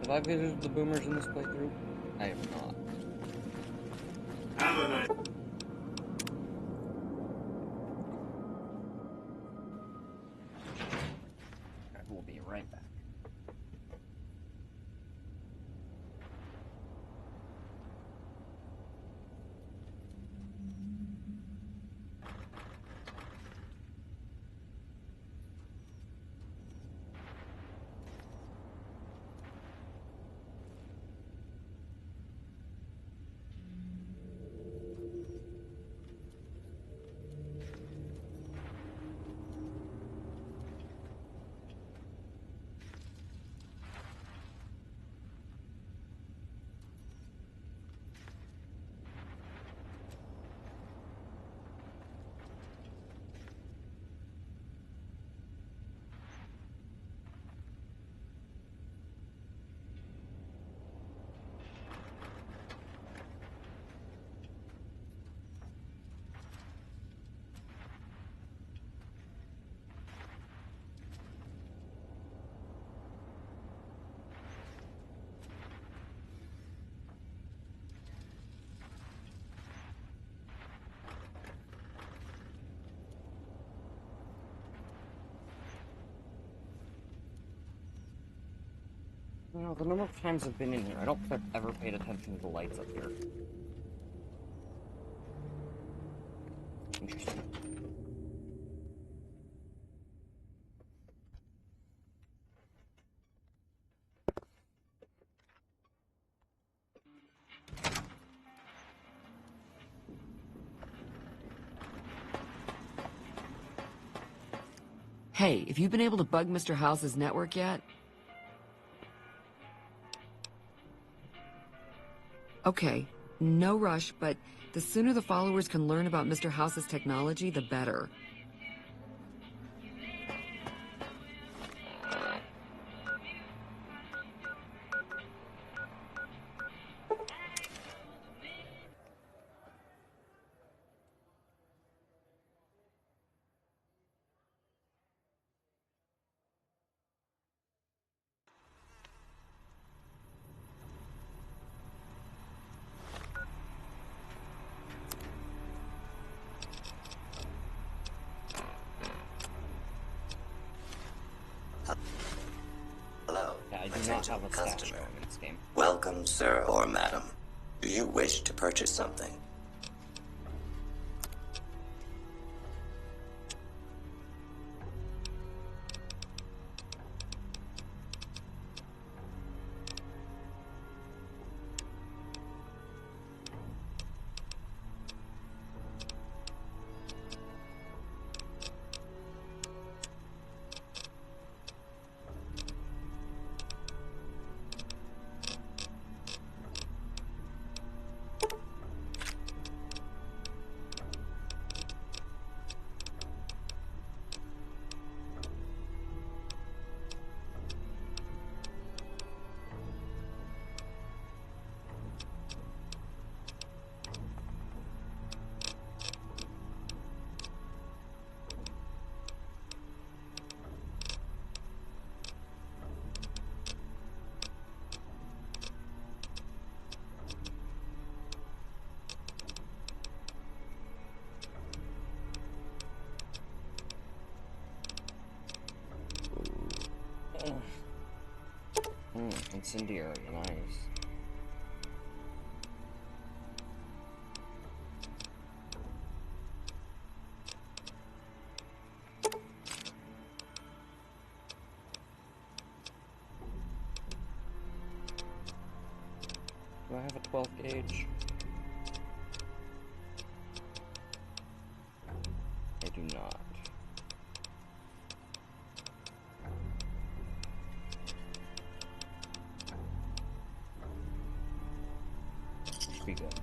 Have I visited the boomers in this playthrough? I have not. Have a nice. I will be right back. You know, the number of times I've been in here, I don't think I've ever paid attention to the lights up here. Interesting. Hey, have you been able to bug Mr. House's network yet? Okay, no rush, but the sooner the followers can learn about Mr. House's technology, the better. Hello, Yeah, I do not potential have a stash customer. going in this game. Welcome, sir or madam. Do you wish to purchase something? Incendiary, nice. Do I have a 12 gauge? I do not. Should be good.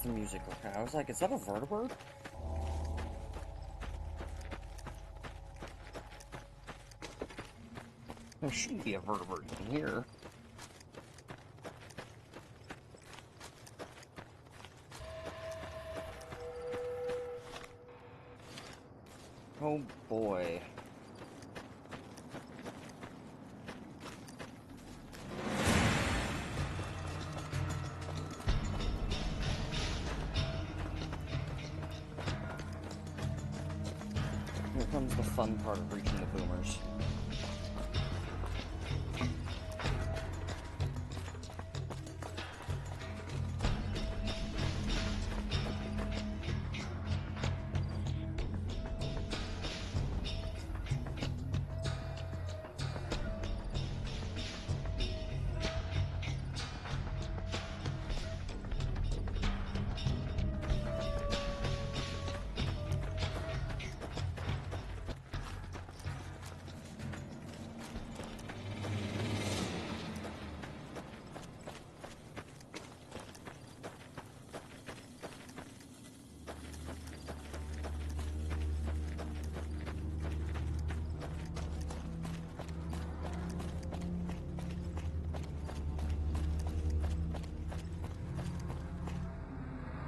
the music. Okay, I was like, is that a vertibird? There shouldn't be a vertibird in here. Oh boy. Here comes the fun part of reaching the boomers.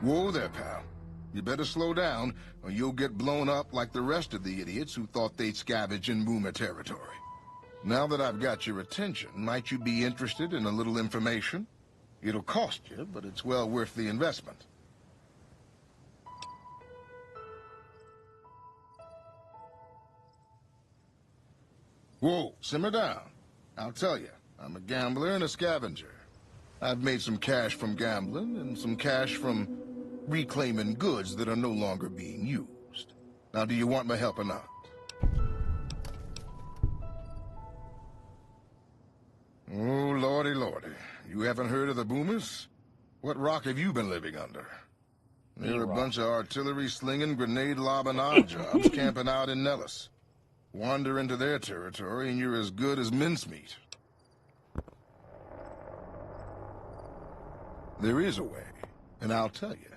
Whoa there, pal. You better slow down, or you'll get blown up like the rest of the idiots who thought they'd scavenge in boomer territory. Now that I've got your attention, might you be interested in a little information? It'll cost you, but it's well worth the investment. Whoa, simmer down. I'll tell you, I'm a gambler and a scavenger. I've made some cash from gambling and some cash from reclaiming goods that are no longer being used. Now, do you want my help or not? Oh, lordy, lordy. You haven't heard of the boomers? What rock have you been living under? They're a bunch of artillery-slinging, grenade-lobbing odd jobs camping out in Nellis. Wander into their territory and you're as good as mincemeat. There is a way, and I'll tell you.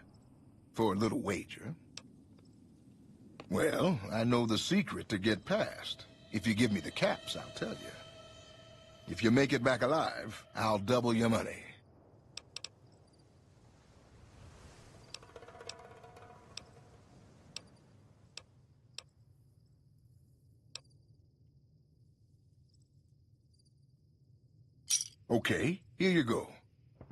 For a little wager. Well, I know the secret to get past. If you give me the caps, I'll tell you. If you make it back alive, I'll double your money. Okay, here you go.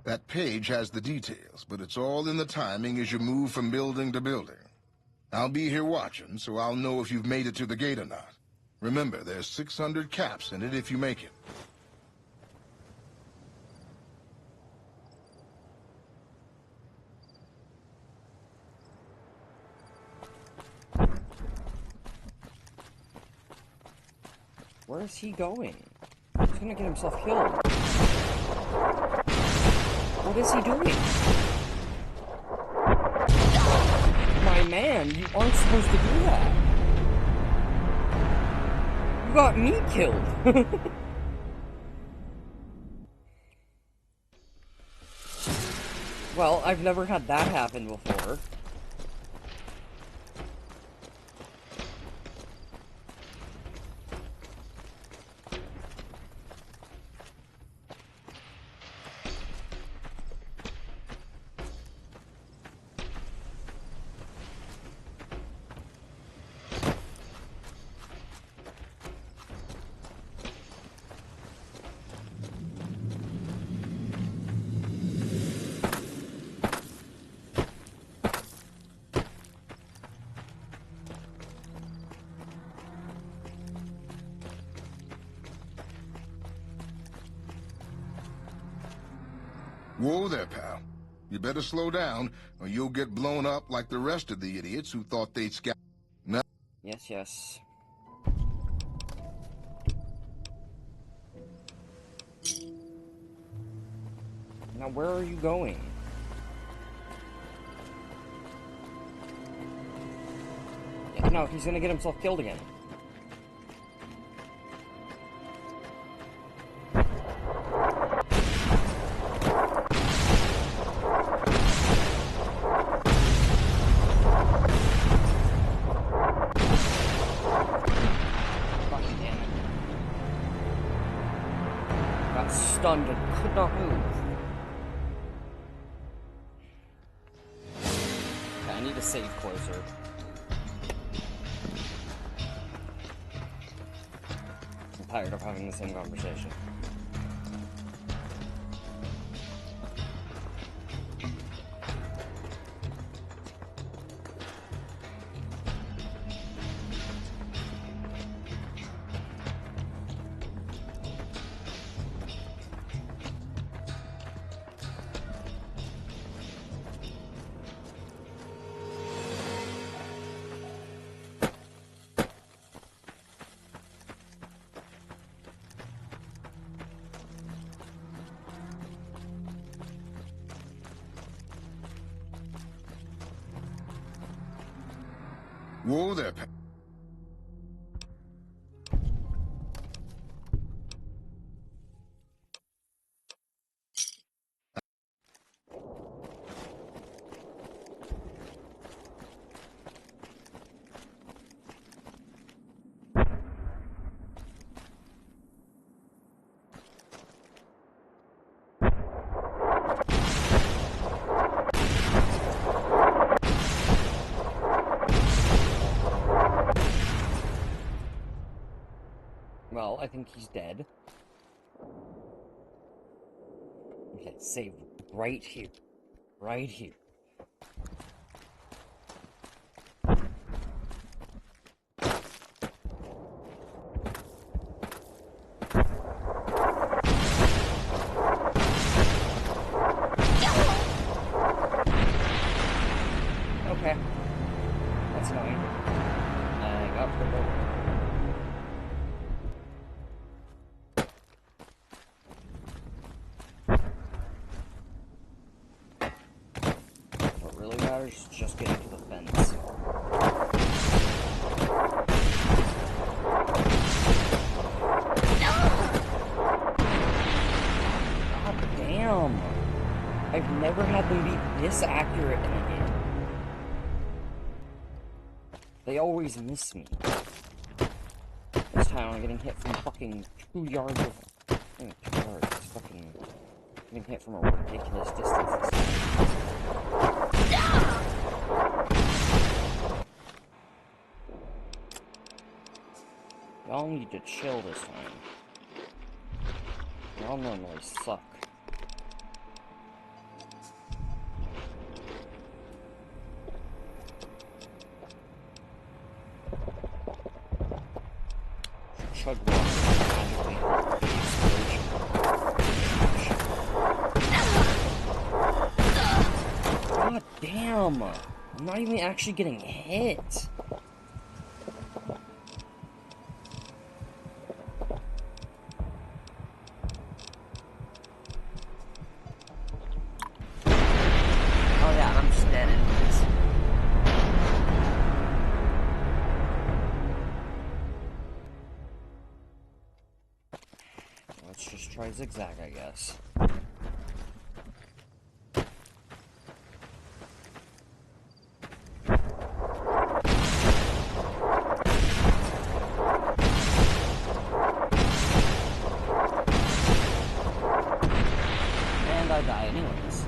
That page has the details, but it's all in the timing as you move from building to building. I'll be here watching, so I'll know if you've made it to the gate or not. Remember, there's 600 caps in it if you make it. Where is he going? He's gonna get himself killed. What is he doing? My man, you aren't supposed to do that. You got me killed. Well, I've never had that happen before. Whoa there, pal. You better slow down, or you'll get blown up like the rest of the idiots who thought they'd Now, Yes, yes. Now, where are you going? Yeah, no, he's gonna get himself killed again. stunned and could not move. Okay, I need to save closer. I'm tired of having the same conversation. Whoa there, pal. Well, I think he's dead. Okay, save right here. Right here. Okay. That's annoying. I got the boat. What really matters is just getting to the fence. God damn! I've never had them be this accurate in a game. They always miss me. This time I'm getting hit from fucking 2 yards of... 2 yards, it's fucking... getting hit from a ridiculous distance this time. Y'all need to chill this time. Y'all normally suck. Chug water magically help the explosion. God damn! I'm not even actually getting hit. Oh yeah, I'm just dead anyways. Let's just try zigzag, I guess. And I die anyways.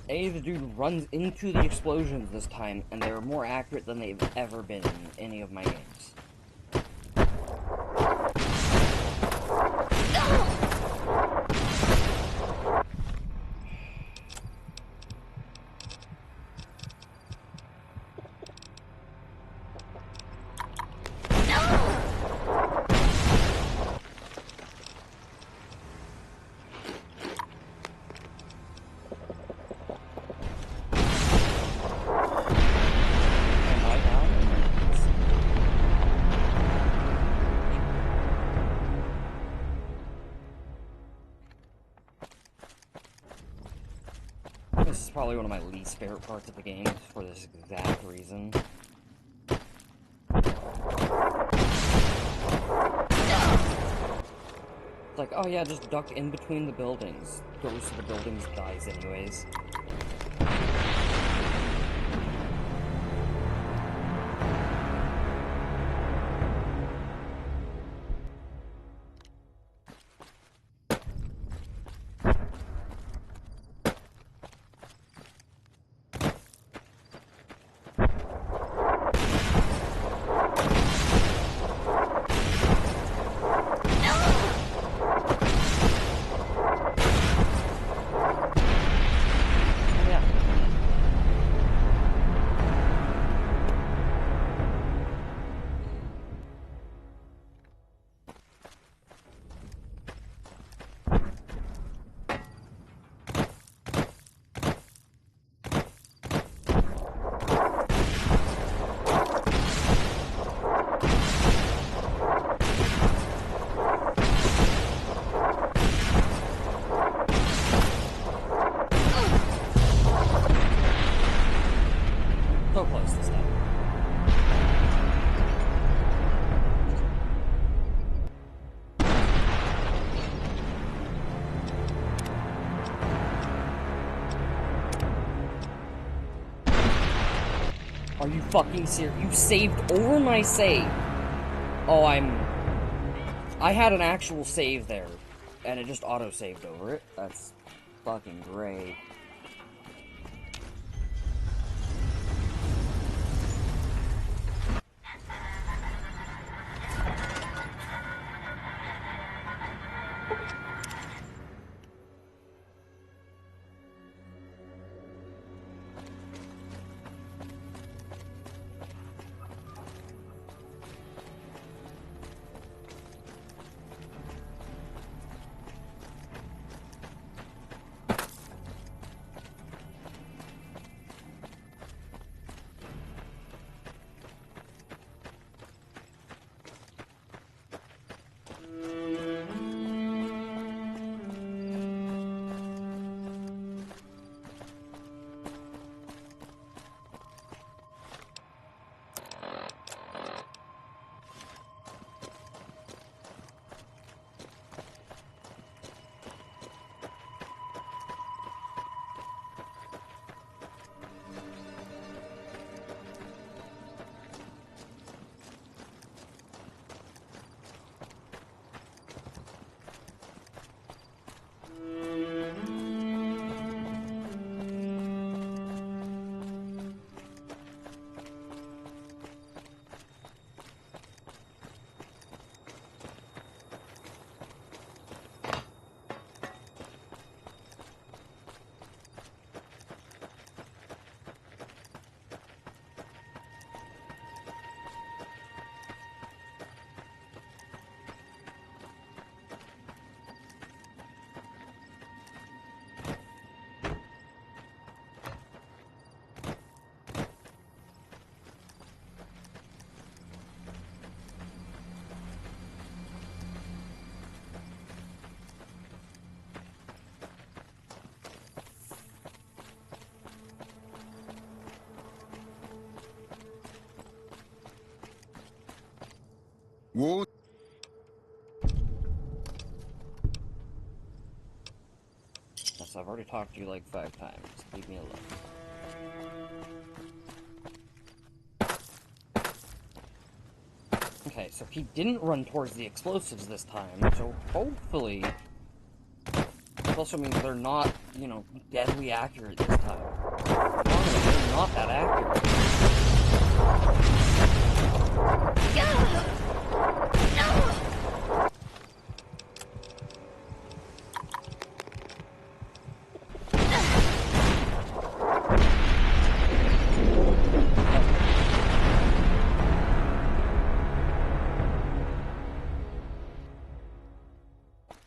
The dude runs into the explosions this time, and they're more accurate than they've ever been in any of my games. This is probably one of my least favorite parts of the game for this exact reason. It's like, oh yeah, just duck in between the buildings. Goes to the buildings, dies anyways. So close this time. Are you fucking serious? You saved over my save. Oh, I had an actual save there, and it just auto-saved over it. That's fucking great. Whoa. Yes, I've already talked to you like 5 times. Leave me alone. Okay, so he didn't run towards the explosives this time, so hopefully also means they're not, you know, deadly accurate this time. They're not that accurate.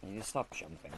You need to stop jumping.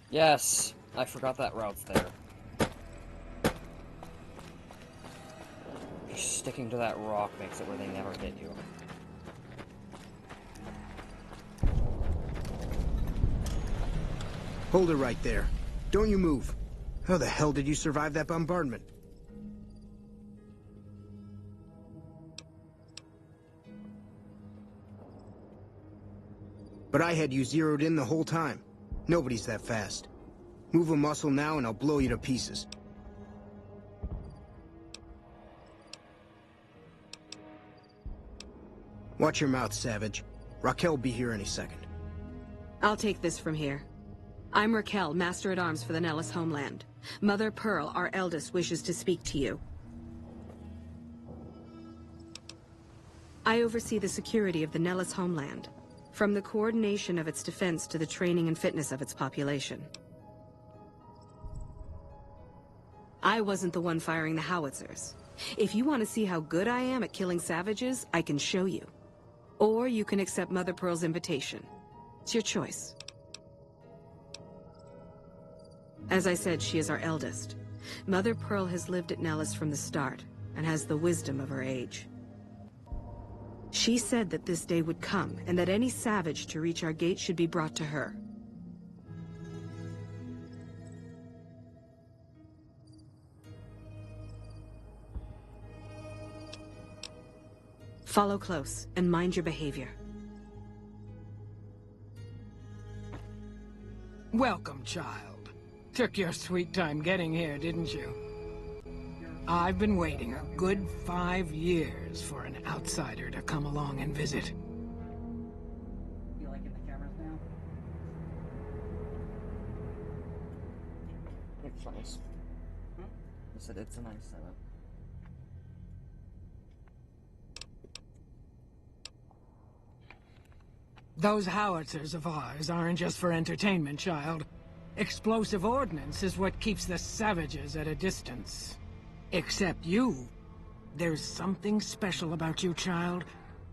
Yes, I forgot that route's there. Just sticking to that rock makes it where they never hit you. Hold her right there. Don't you move. How the hell did you survive that bombardment? But I had you zeroed in the whole time. Nobody's that fast. Move a muscle now and I'll blow you to pieces. Watch your mouth, Savage. Raquel'll be here any second. I'll take this from here. I'm Raquel, Master-at-Arms for the Nellis homeland. Mother Pearl, our eldest, wishes to speak to you. I oversee the security of the Nellis homeland, from the coordination of its defense to the training and fitness of its population. I wasn't the one firing the howitzers. If you want to see how good I am at killing savages, I can show you. Or you can accept Mother Pearl's invitation. It's your choice. As I said, she is our eldest. Mother Pearl has lived at Nellis from the start, and has the wisdom of her age. She said that this day would come, and that any savage to reach our gate should be brought to her. Follow close, and mind your behavior. Welcome, child. Took your sweet time getting here, didn't you? I've been waiting a good 5 years for an outsider to come along and visit. You liking the cameras now? It's nice. I said it's a nice setup. Those howitzers of ours aren't just for entertainment, child. Explosive ordnance is what keeps the savages at a distance. Except you. There's something special about you, child,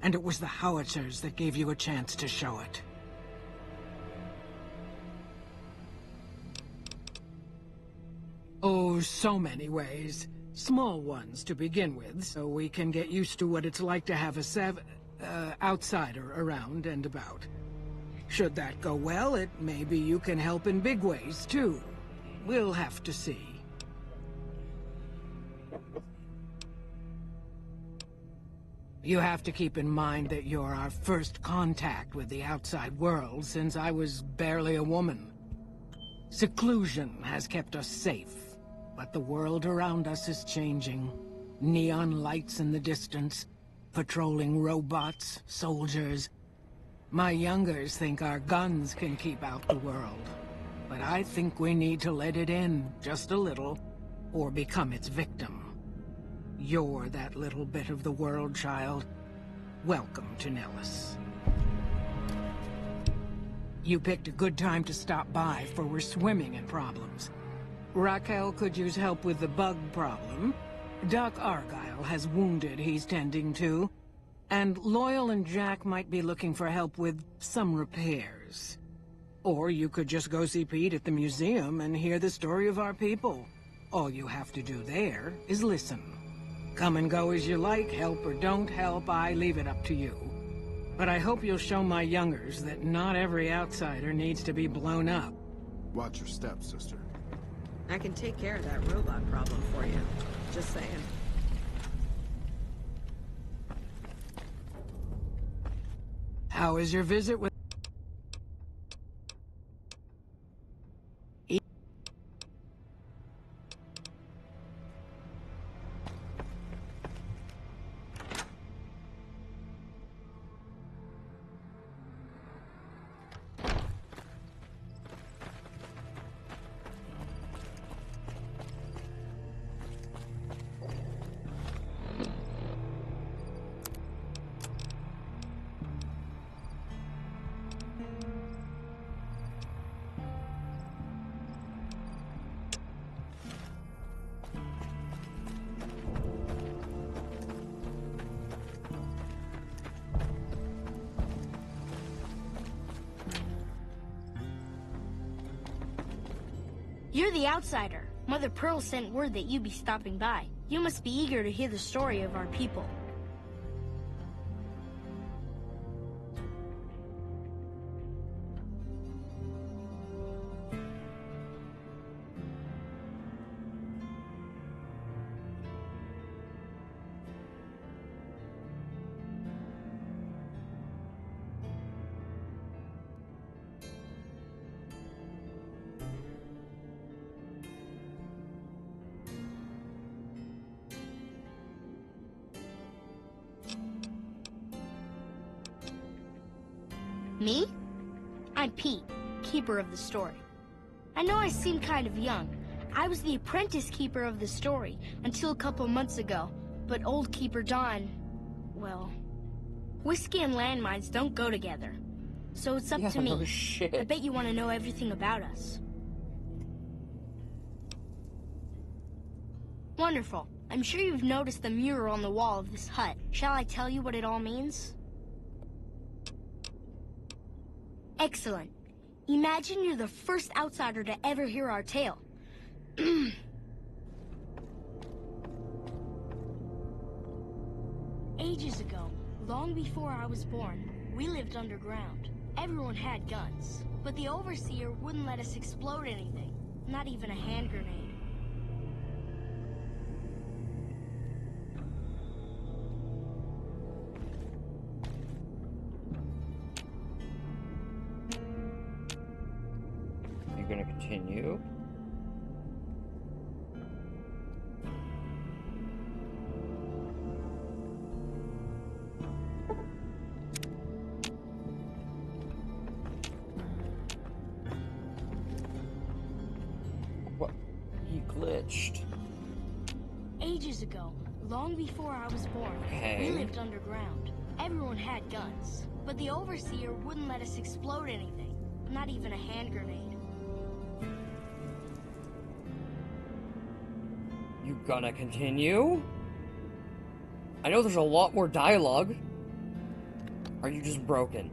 and it was the howitzers that gave you a chance to show it. Oh, so many ways. Small ones to begin with, so we can get used to what it's like to have a outsider around and about. Should that go well, it may be you can help in big ways, too. We'll have to see. You have to keep in mind that you're our first contact with the outside world since I was barely a woman. Seclusion has kept us safe, but the world around us is changing. Neon lights in the distance, patrolling robots, soldiers. My youngers think our guns can keep out the world, but I think we need to let it in, just a little, or become its victim. You're that little bit of the world, child. Welcome to Nellis. You picked a good time to stop by, for we're swimming in problems. Raquel could use help with the bug problem, Doc Argyle has wounded he's tending to, and Loyal and Jack might be looking for help with some repairs. Or you could just go see Pete at the museum and hear the story of our people. All you have to do there is listen. Come and go as you like, help or don't help, I leave it up to you. But I hope you'll show my youngers that not every outsider needs to be blown up. Watch your steps, sister. I can take care of that robot problem for you. Just saying. How is your visit with... You're the outsider. Mother Pearl sent word that you'd be stopping by. You must be eager to hear the story of our people. Me? I'm Pete, keeper of the story. I know I seem kind of young. I was the apprentice keeper of the story until a couple months ago, but old Keeper John, well, whiskey and landmines don't go together. So it's up to me. No shit. I bet you want to know everything about us. Wonderful. I'm sure you've noticed the mural on the wall of this hut. Shall I tell you what it all means? Excellent. Imagine you're the first outsider to ever hear our tale. Ages ago, long before I was born, we lived underground. Everyone had guns, but the Overseer wouldn't let us explode anything, not even a hand grenade. You're gonna continue? What? He glitched. Ages ago, long before I was born, Okay. we lived underground. Everyone had guns, but the Overseer wouldn't let us explode anything, not even a hand grenade. You gonna continue? I know there's a lot more dialogue. Are you just broken?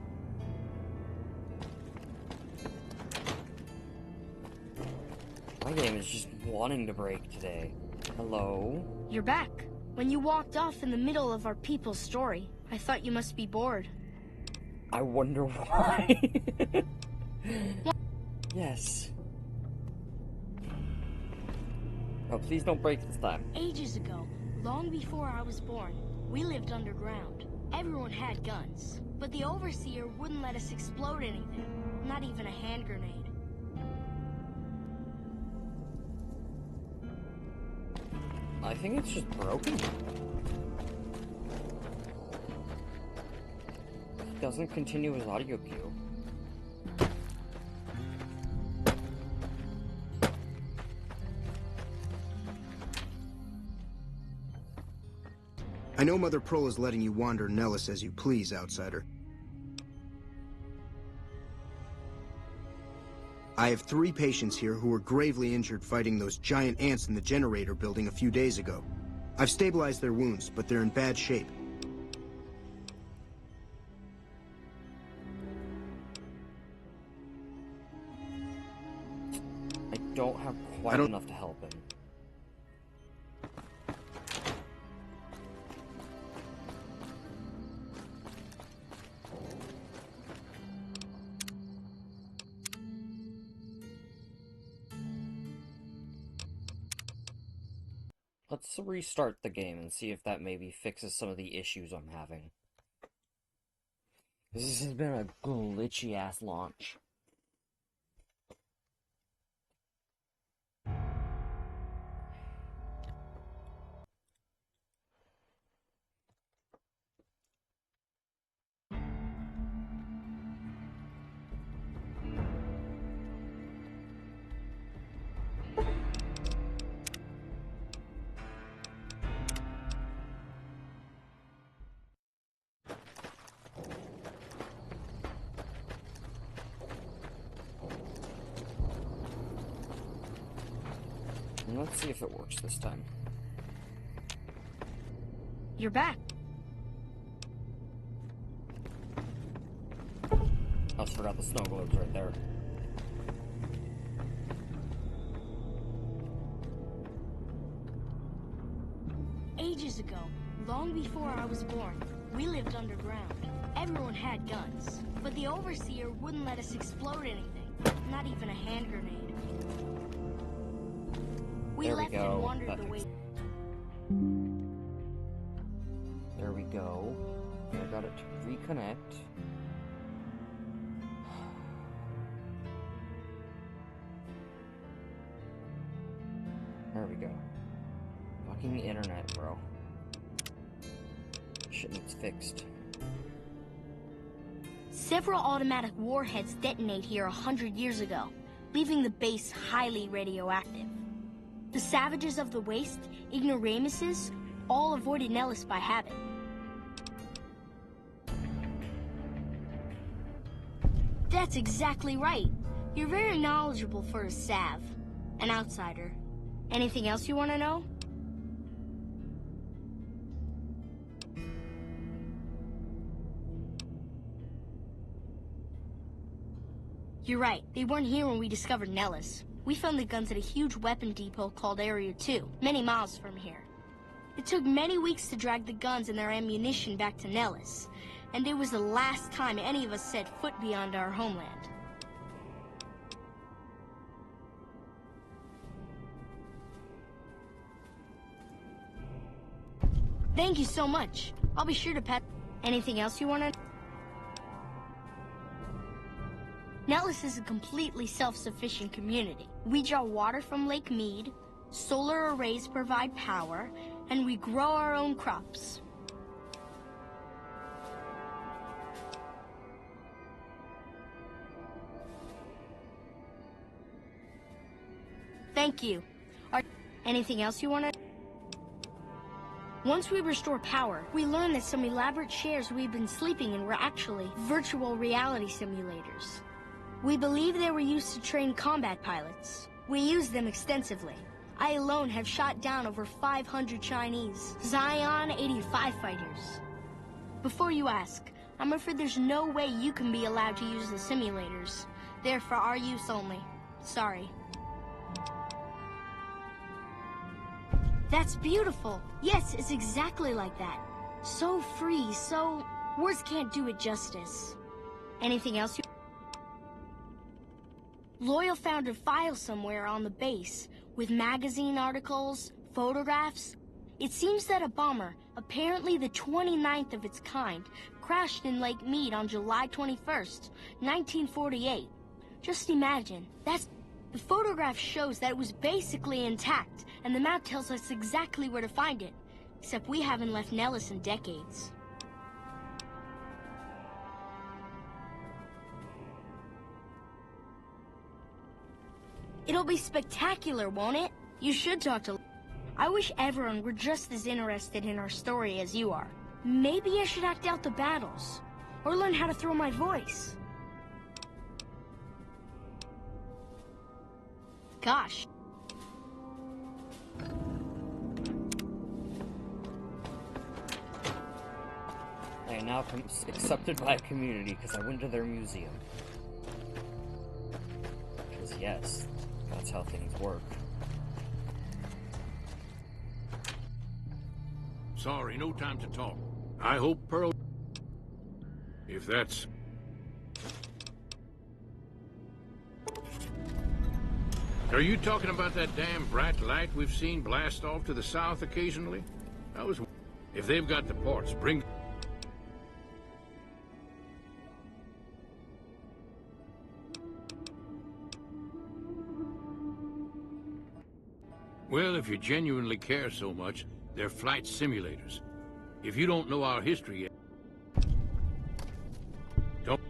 My game is just wanting to break today. Hello? You're back. When you walked off in the middle of our people's story, I thought you must be bored. I wonder why. Yes. Oh, please don't break this time. Ages ago, long before I was born, we lived underground. Everyone had guns, but the Overseer wouldn't let us explode anything, not even a hand grenade. I think it's just broken. It doesn't continue his audio cue. I know Mother Pearl is letting you wander Nellis as you please, outsider. I have 3 patients here who were gravely injured fighting those giant ants in the generator building a few days ago. I've stabilized their wounds, but they're in bad shape. I don't have quite enough to help him. Let's restart the game and see if that maybe fixes some of the issues I'm having. This has been a glitchy-ass launch. Let's see if it works this time. You're back. I almost forgot the snow globes right there. Ages ago, long before I was born, we lived underground. Everyone had guns, but the overseer wouldn't let us explode anything, not even a hand grenade. We left and wandered the way. There we go. I got it to reconnect. There we go. Fucking internet, bro. Shit needs fixed. Several automatic warheads detonate here 100 years ago, leaving the base highly radioactive. The savages of the waste, ignoramuses, all avoided Nellis by habit. That's exactly right. You're very knowledgeable for a Sav. An outsider. Anything else you want to know? You're right. They weren't here when we discovered Nellis. We found the guns at a huge weapon depot called Area 2, many miles from here. It took many weeks to drag the guns and their ammunition back to Nellis, and it was the last time any of us set foot beyond our homeland. Thank you so much. I'll be sure to pat. Anything else you want to? Nellis is a completely self-sufficient community. We draw water from Lake Mead, solar arrays provide power, and we grow our own crops. Thank you. Anything else you want to? Once we restore power, we learn that some elaborate chairs we've been sleeping in were actually virtual reality simulators. We believe they were used to train combat pilots. We use them extensively. I alone have shot down over 500 Chinese Zion 85 fighters. Before you ask, I'm afraid there's no way you can be allowed to use the simulators. They're for our use only. Sorry. That's beautiful. Yes, it's exactly like that. So free, so... words can't do it justice. Anything else you... Loyal found a file somewhere on the base with magazine articles, photographs. It seems that a bomber, apparently the 29th of its kind, crashed in Lake Mead on July 21st, 1948. Just imagine, that's... The photograph shows that it was basically intact, and the map tells us exactly where to find it. Except we haven't left Nellis in decades. It'll be spectacular, won't it? You should talk to... I wish everyone were just as interested in our story as you are. Maybe I should act out the battles, or learn how to throw my voice. Gosh. I am now accepted by a community because I went to their museum. Because yes, that's how things work. Sorry, no time to talk. I hope Pearl... If that's... Are you talking about that damn bright light we've seen blast off to the south occasionally? I was... If they've got the parts, bring... Well, if you genuinely care so much, they're flight simulators. If you don't know our history yet... Don't...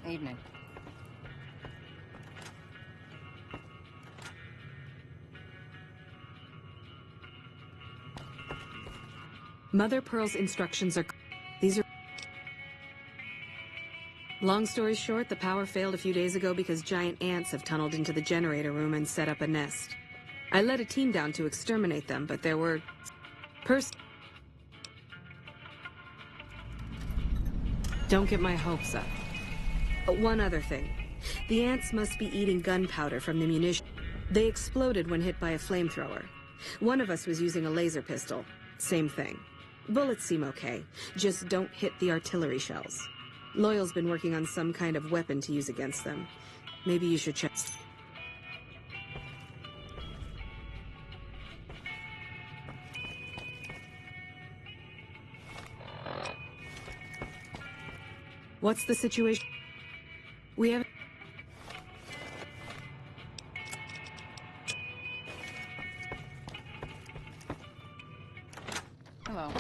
Evening. Mother Pearl's instructions are... These are... Long story short, the power failed a few days ago because giant ants have tunneled into the generator room and set up a nest. I led a team down to exterminate them, but there were... Don't get my hopes up. One other thing. The ants must be eating gunpowder from the munition. They exploded when hit by a flamethrower. One of us was using a laser pistol. Same thing. Bullets seem okay. Just don't hit the artillery shells. Loyal's been working on some kind of weapon to use against them. Maybe you should check. What's the situation? We have... Hello.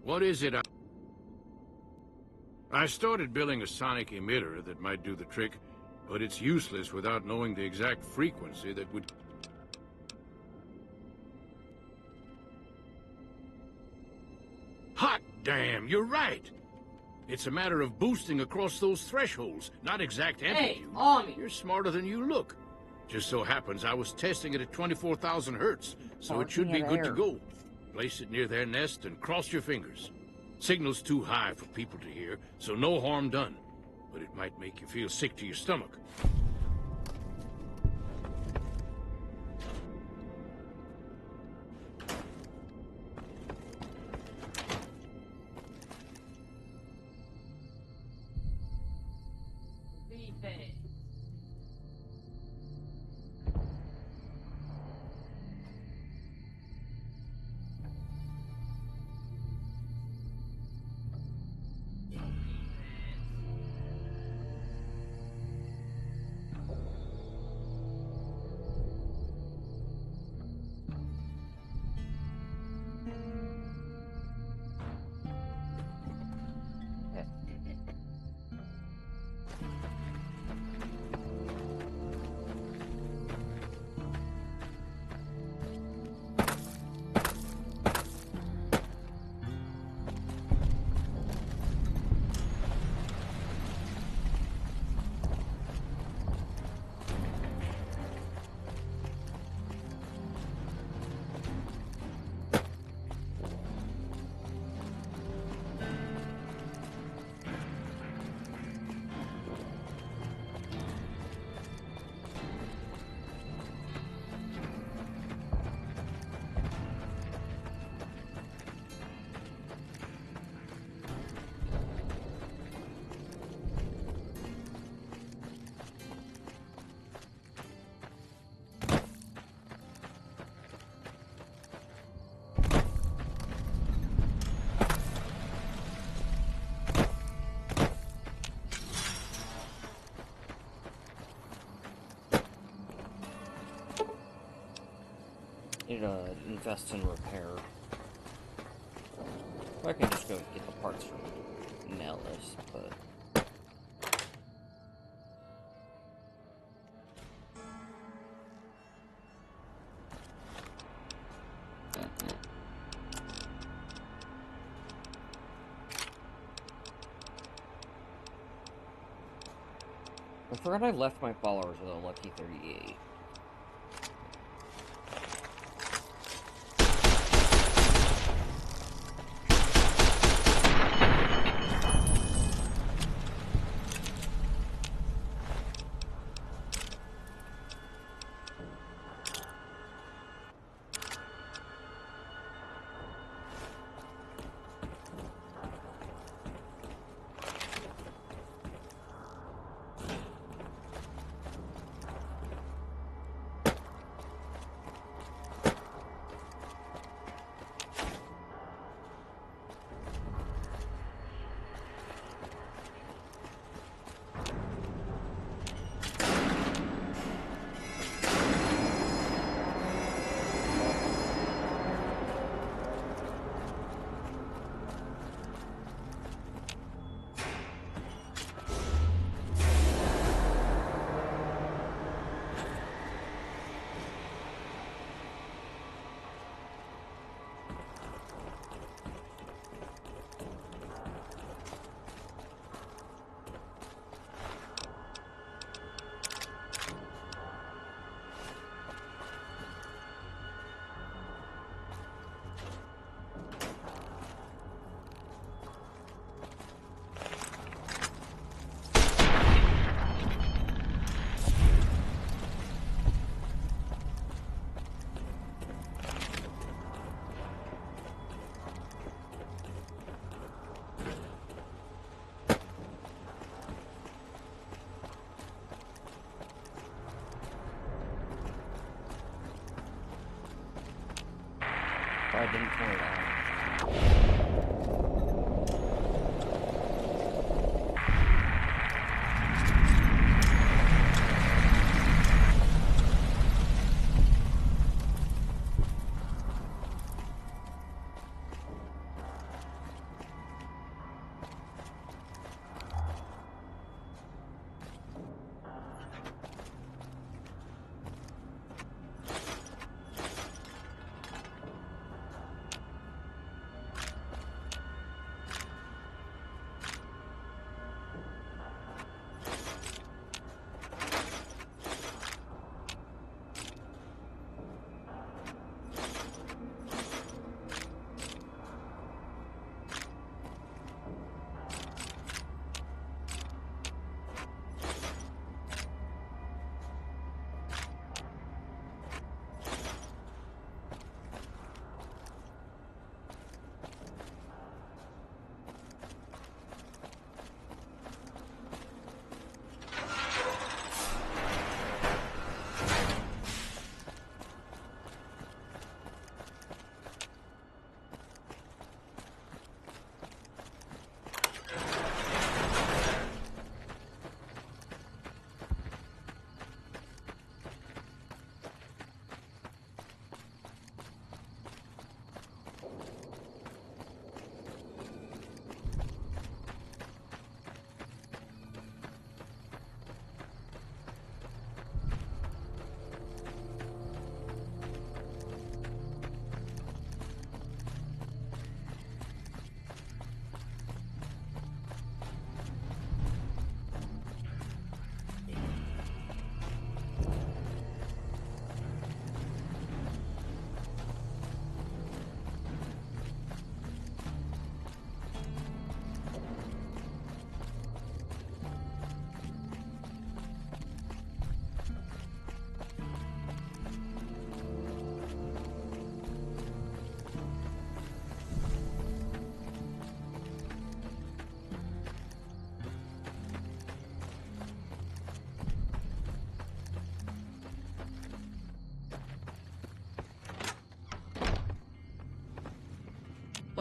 What is it? I started building a sonic emitter that might do the trick, but it's useless without knowing the exact frequency that would... Hot damn, you're right! It's a matter of boosting across those thresholds, not exact amplitude. Hey, Army! You're smarter than you look. Just so happens I was testing it at 24,000 hertz, so it should be good to go. Place it near their nest and cross your fingers. Signal's too high for people to hear, so no harm done. But it might make you feel sick to your stomach. Need to invest in repair. Or I can just go get the parts from Nellis, but... I forgot I left my followers with a lucky 38. I didn't turn it on.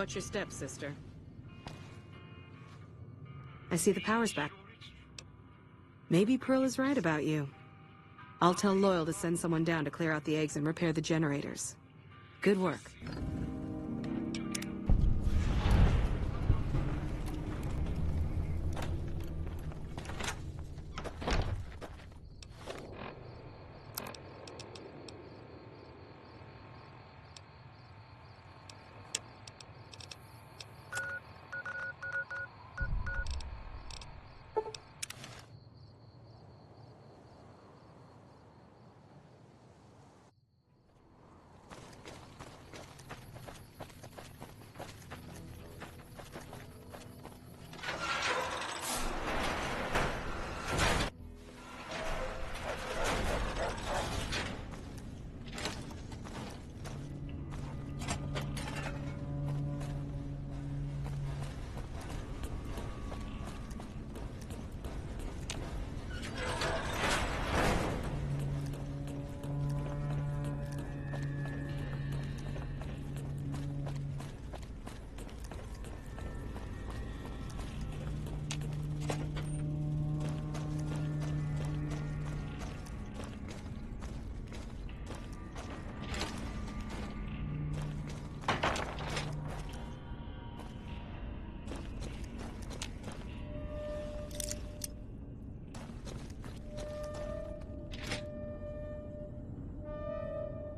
Watch your steps, sister. I see the power's back. Maybe Pearl is right about you. I'll tell Loyal to send someone down to clear out the eggs and repair the generators. Good work.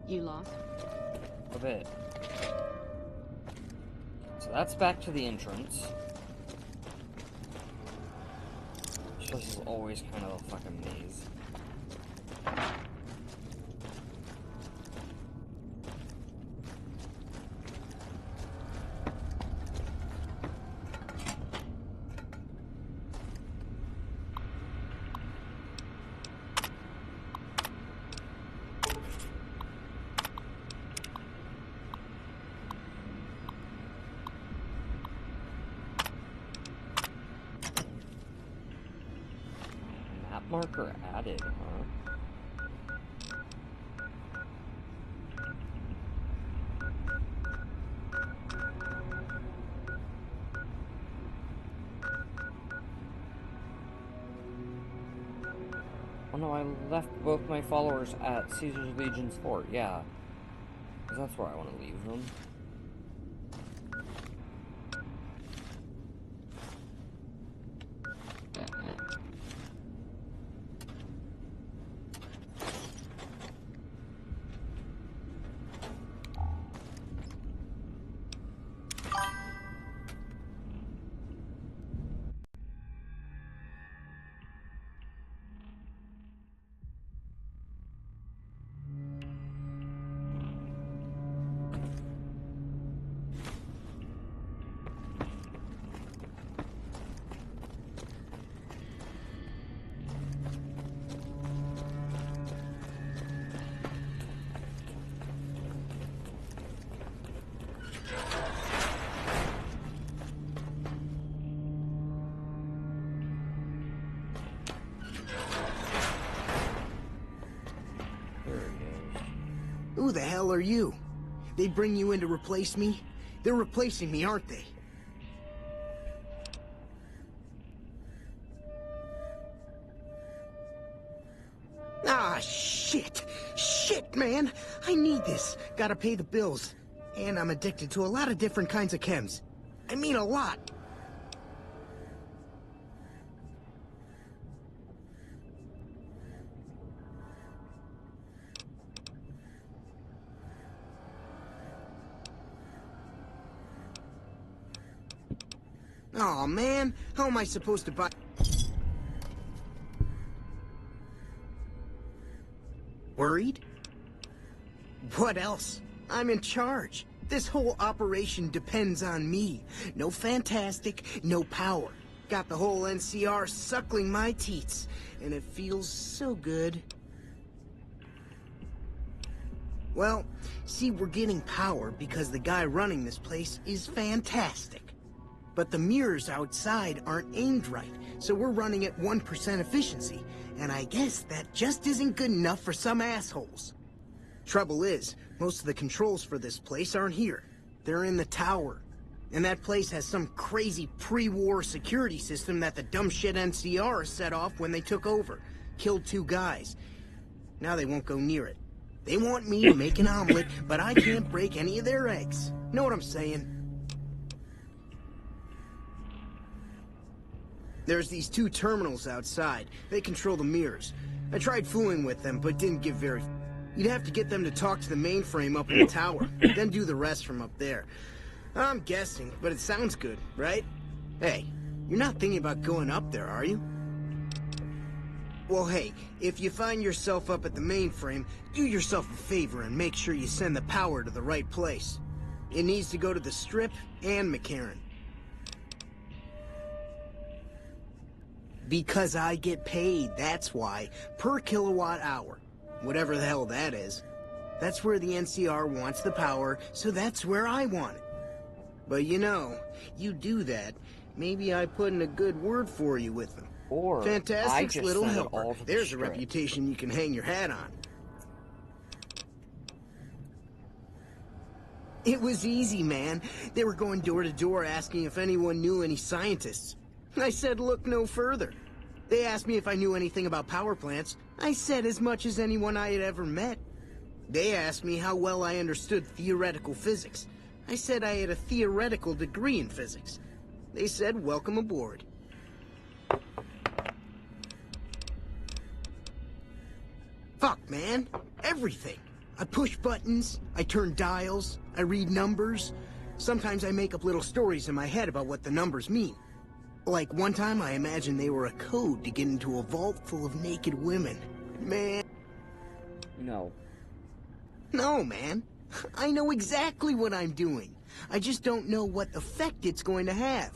You lost? A bit. So that's back to the entrance. This is always kind of a fucking maze. Marker added, huh? Oh no, I left both my followers at Caesar's Legion's fort, yeah. 'Cause that's where I want to leave them. Who the hell are you? They bring you in to replace me? They're replacing me, aren't they? Ah, shit! Shit, man! I need this. Gotta pay the bills. And I'm addicted to a lot of different kinds of chems. I mean a lot. Aw, man. How am I supposed to buy... Worried? What else? I'm in charge. This whole operation depends on me. No fantastic, no power. Got the whole NCR suckling my teats, and it feels so good. Well, see, we're getting power because the guy running this place is fantastic. But the mirrors outside aren't aimed right, so we're running at 1% efficiency, and I guess that just isn't good enough for some assholes. Trouble is, most of the controls for this place aren't here. They're in the tower. And that place has some crazy pre-war security system that the dumb shit NCR set off when they took over. Killed 2 guys. Now they won't go near it. They want me to make an omelet, but I can't break any of their eggs. Know what I'm saying? There's these two terminals outside. They control the mirrors. I tried fooling with them, but didn't give very... You'd have to get them to talk to the mainframe up in the tower, then do the rest from up there. I'm guessing, but it sounds good, right? Hey, you're not thinking about going up there, are you? Well, hey, if you find yourself up at the mainframe, do yourself a favor and make sure you send the power to the right place. It needs to go to the Strip and McCarran. Because I get paid, that's why. Per kilowatt hour. Whatever the hell that is. That's where the NCR wants the power, so that's where I want it. But you know, you do that, maybe I put in a good word for you with them. Or Fantastic's I just little send it helper. all to the There's a Strip. reputation you can hang your hat on. It was easy, man. They were going door to door asking if anyone knew any scientists. I said look no further. They asked me if I knew anything about power plants. I said as much as anyone I had ever met. They asked me how well I understood theoretical physics. I said I had a theoretical degree in physics. They said welcome aboard. Fuck, man. Everything. I push buttons, I turn dials, I read numbers. Sometimes I make up little stories in my head about what the numbers mean. Like one time I imagined they were a code to get into a vault full of naked women. Man. No. No, man. I know exactly what I'm doing. I just don't know what effect it's going to have.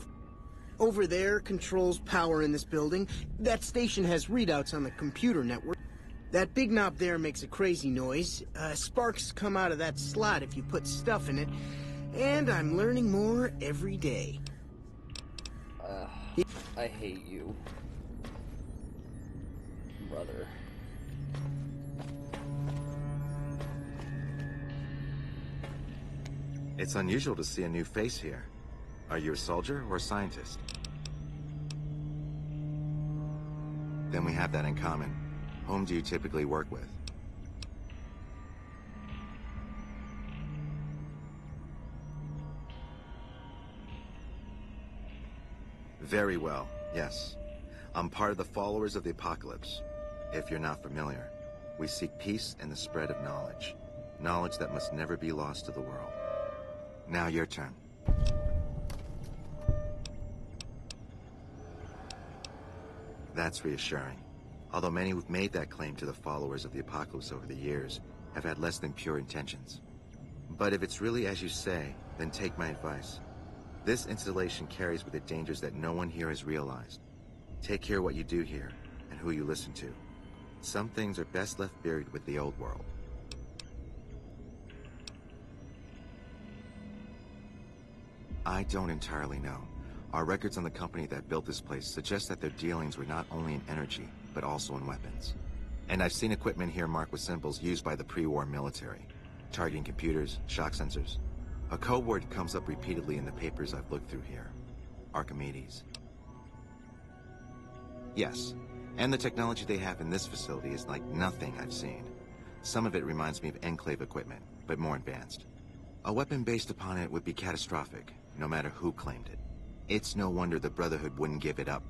Over there controls power in this building. That station has readouts on the computer network. That big knob there makes a crazy noise. Sparks come out of that slot if you put stuff in it. And I'm learning more every day. I hate you. Brother. It's unusual to see a new face here. Are you a soldier or a scientist? Then we have that in common. Whom do you typically work with? Very well, yes. I'm part of the followers of the apocalypse. If you're not familiar, we seek peace and the spread of knowledge. Knowledge that must never be lost to the world. Now your turn. That's reassuring. Although many who've made that claim to the followers of the apocalypse over the years have had less than pure intentions. But if it's really as you say, then take my advice. This installation carries with it dangers that no one here has realized. Take care what you do here, and who you listen to. Some things are best left buried with the old world. I don't entirely know. Our records on the company that built this place suggest that their dealings were not only in energy, but also in weapons. And I've seen equipment here marked with symbols used by the pre-war military. Targeting computers, shock sensors. A code word comes up repeatedly in the papers I've looked through here. Archimedes. Yes, and the technology they have in this facility is like nothing I've seen. Some of it reminds me of Enclave equipment, but more advanced. A weapon based upon it would be catastrophic, no matter who claimed it. It's no wonder the Brotherhood wouldn't give it up.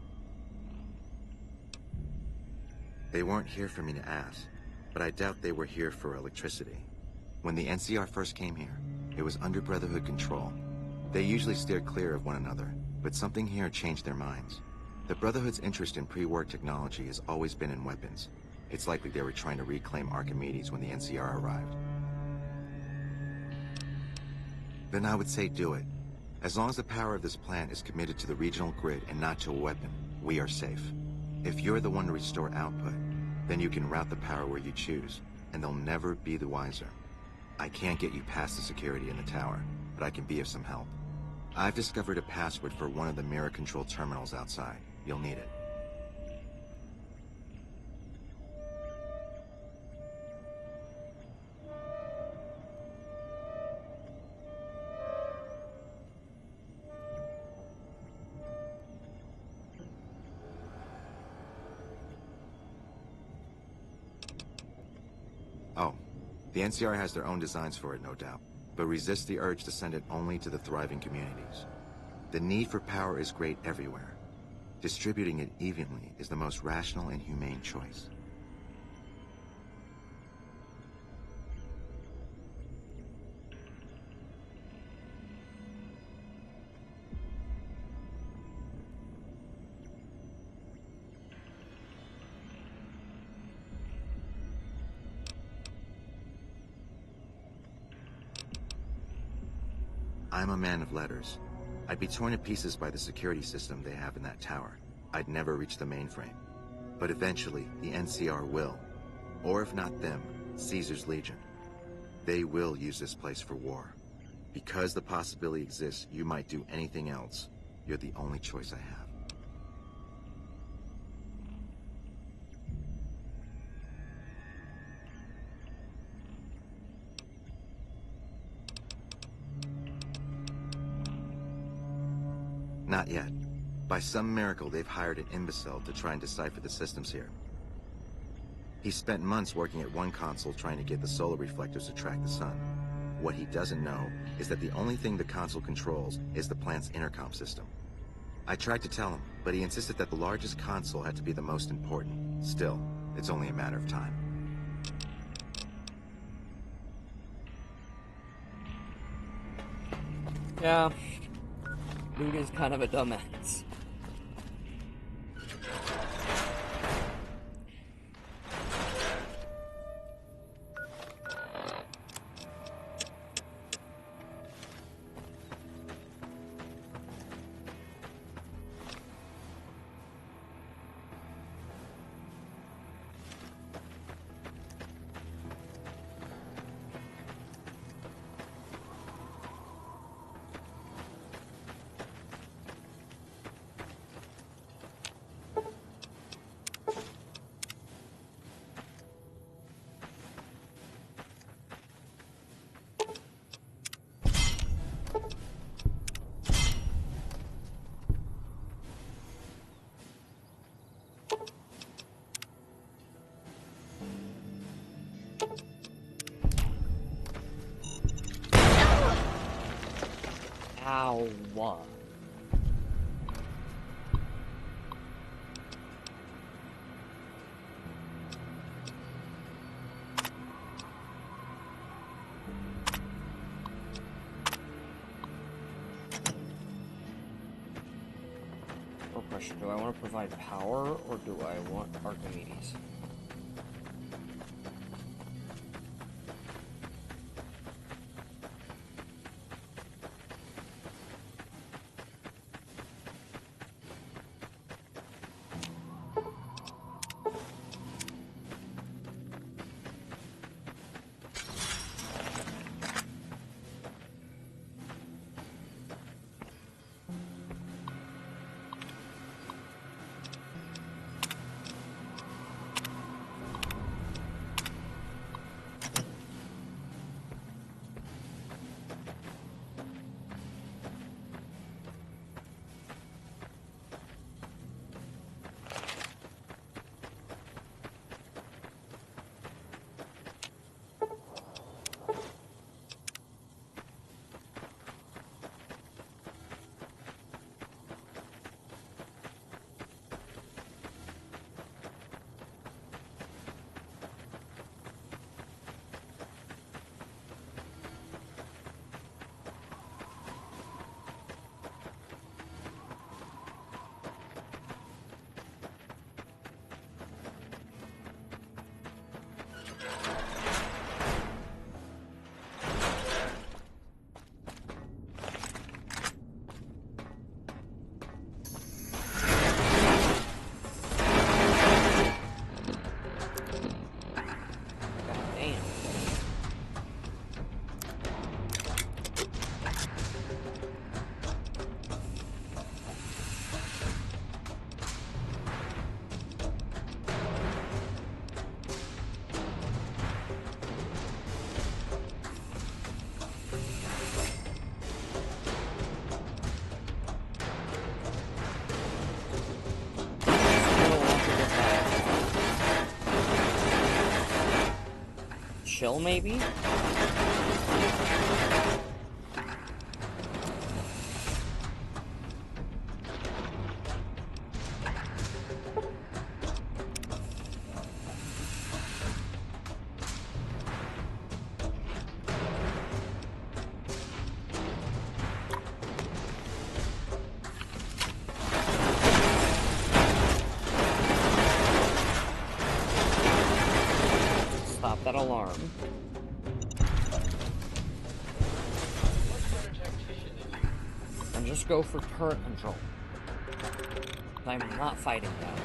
They weren't here for me to ask, but I doubt they were here for electricity. When the NCR first came here, it was under Brotherhood control. They usually steered clear of one another, but something here changed their minds. The Brotherhood's interest in pre-war technology has always been in weapons. It's likely they were trying to reclaim Archimedes when the NCR arrived. Then I would say do it. As long as the power of this plant is committed to the regional grid and not to a weapon, we are safe. If you're the one to restore output, then you can route the power where you choose, and they'll never be the wiser. I can't get you past the security in the tower, but I can be of some help. I've discovered a password for one of the mirror control terminals outside. You'll need it. Oh, The NCR has their own designs for it, no doubt, but resist the urge to send it only to the thriving communities. The need for power is great everywhere. Distributing it evenly is the most rational and humane choice. I'm a man of letters. I'd be torn to pieces by the security system they have in that tower. I'd never reach the mainframe. But eventually, the NCR will. Or if not them, Caesar's Legion. They will use this place for war. Because the possibility exists you might do anything else, you're the only choice I have. Not yet. By some miracle, they've hired an imbecile to try and decipher the systems here. He spent months working at one console trying to get the solar reflectors to track the sun. What he doesn't know is that the only thing the console controls is the plant's intercom system. I tried to tell him, but he insisted that the largest console had to be the most important. Still, it's only a matter of time. Yeah. Dude is kind of a dumbass. Ow. Or question, do I want to provide power or do I want Archimedes? chill, maybe? Stop that alarm. And just go for turret control. I'm not fighting that.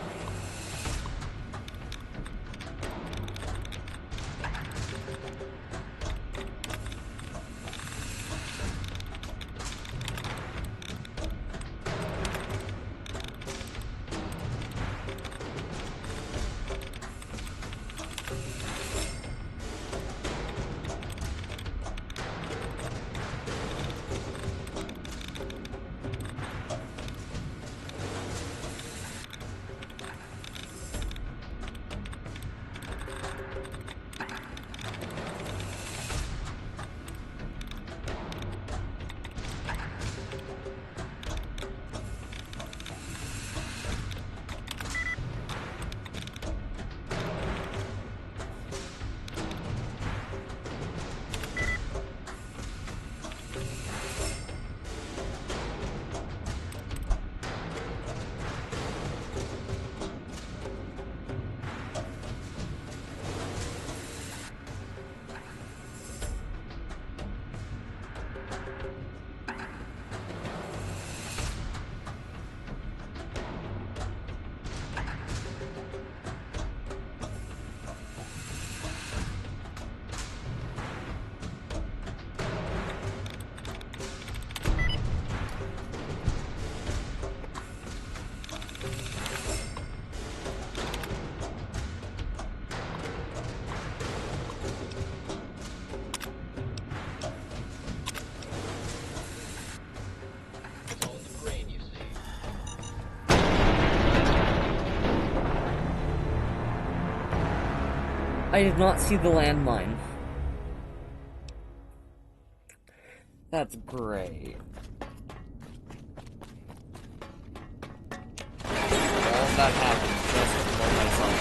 I did not see the landmine. That's great. All of that happened just to blow myself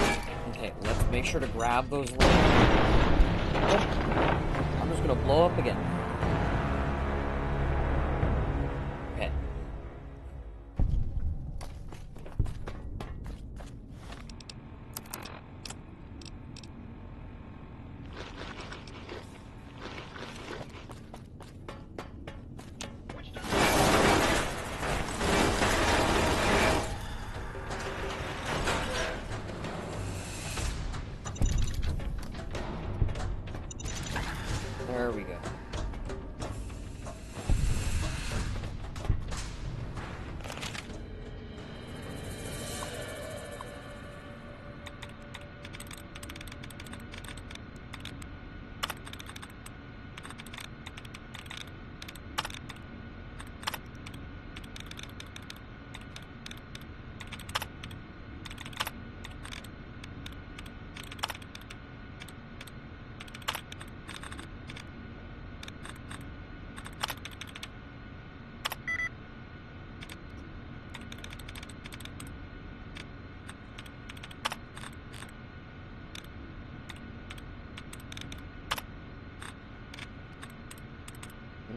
up. Okay, let's make sure to grab those landmines. I'm just gonna blow up again. Okay. There we go.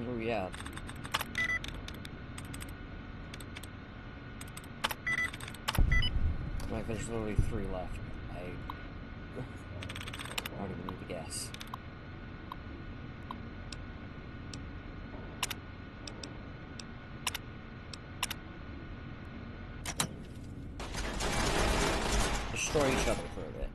Oh yeah. Like there's literally 3 left. I don't even need to guess. Destroy each other for a bit.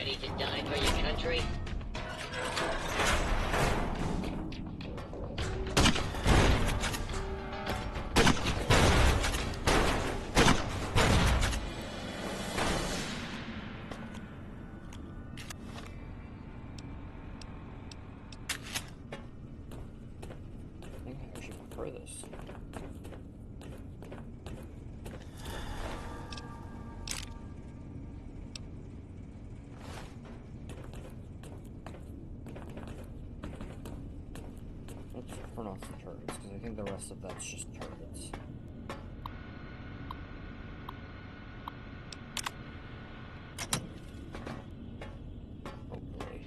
ready to die for your country? I think I should prefer this. Let's turn off the turrets, because I think the rest of that's just turrets. Hopefully.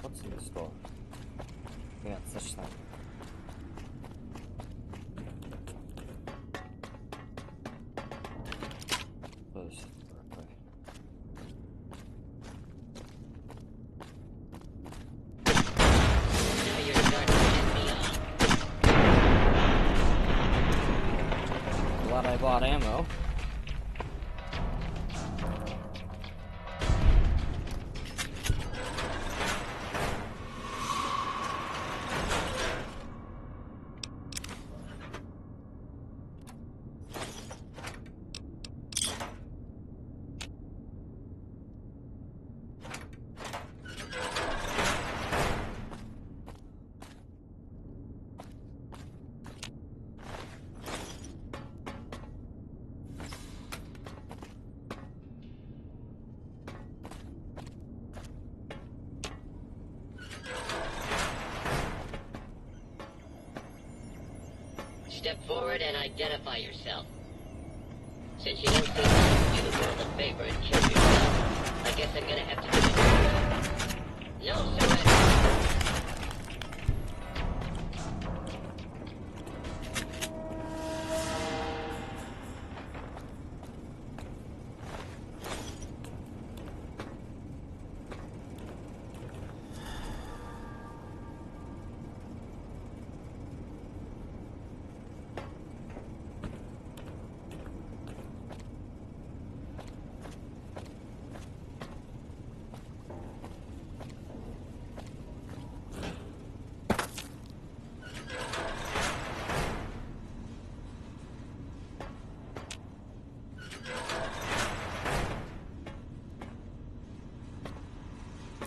What's in the store? Yeah, such thing. Close correctly. Now you're starting to piss me off. Glad I bought ammo. Step forward and identify yourself. Since you don't seem to do the world a favor and kill yourself, I guess I'm gonna have to do it. No surrender.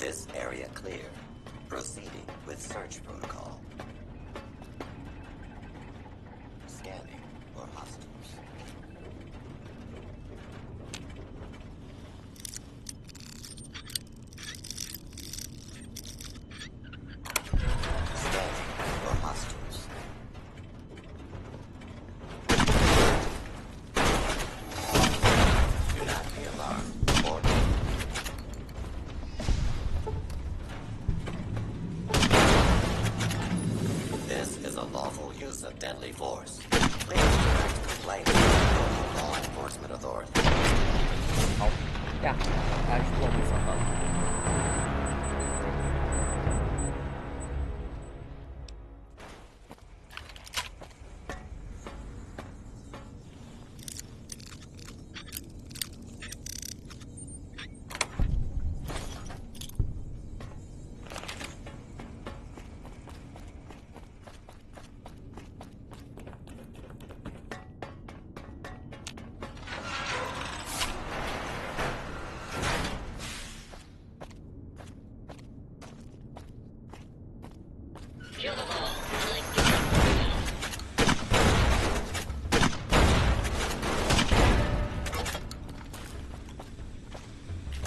This area clear. Proceeding with search protocol. Scanning for hostiles. Scanning for hostiles. Do not be alarmed. This is a lawful use of deadly force. Please direct complaints to the law law enforcement authority. Oh, yeah. I just blow myself up. Kill them all.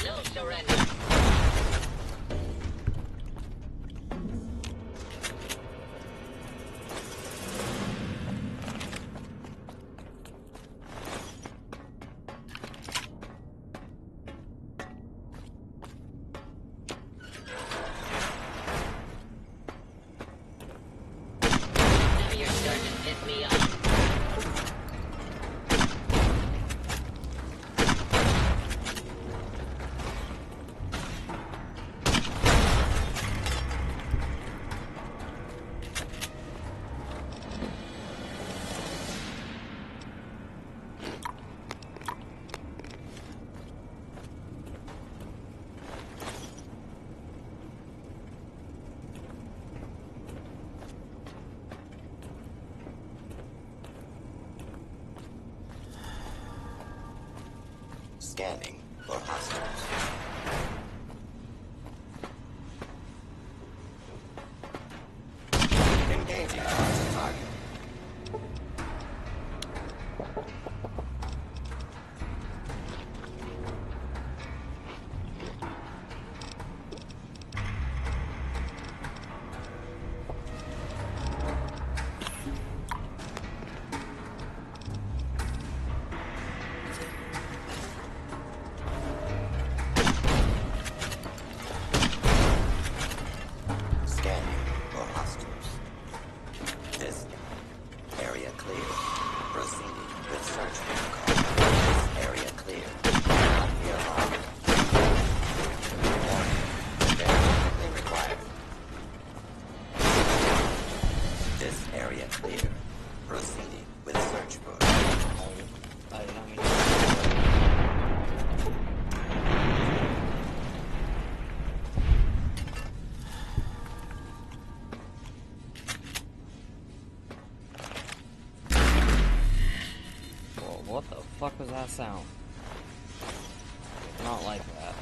No surrender. Now you're starting to piss me off. Scanning for hostiles. Engaging target. Scanning for hostiles. This area clear. Proceeding with search protocol. This area clear. Not be alarmed. Warning. Very required. This area clear. Proceeding with search protocol. I did not mean Whoa, what the fuck was that sound? Not like that.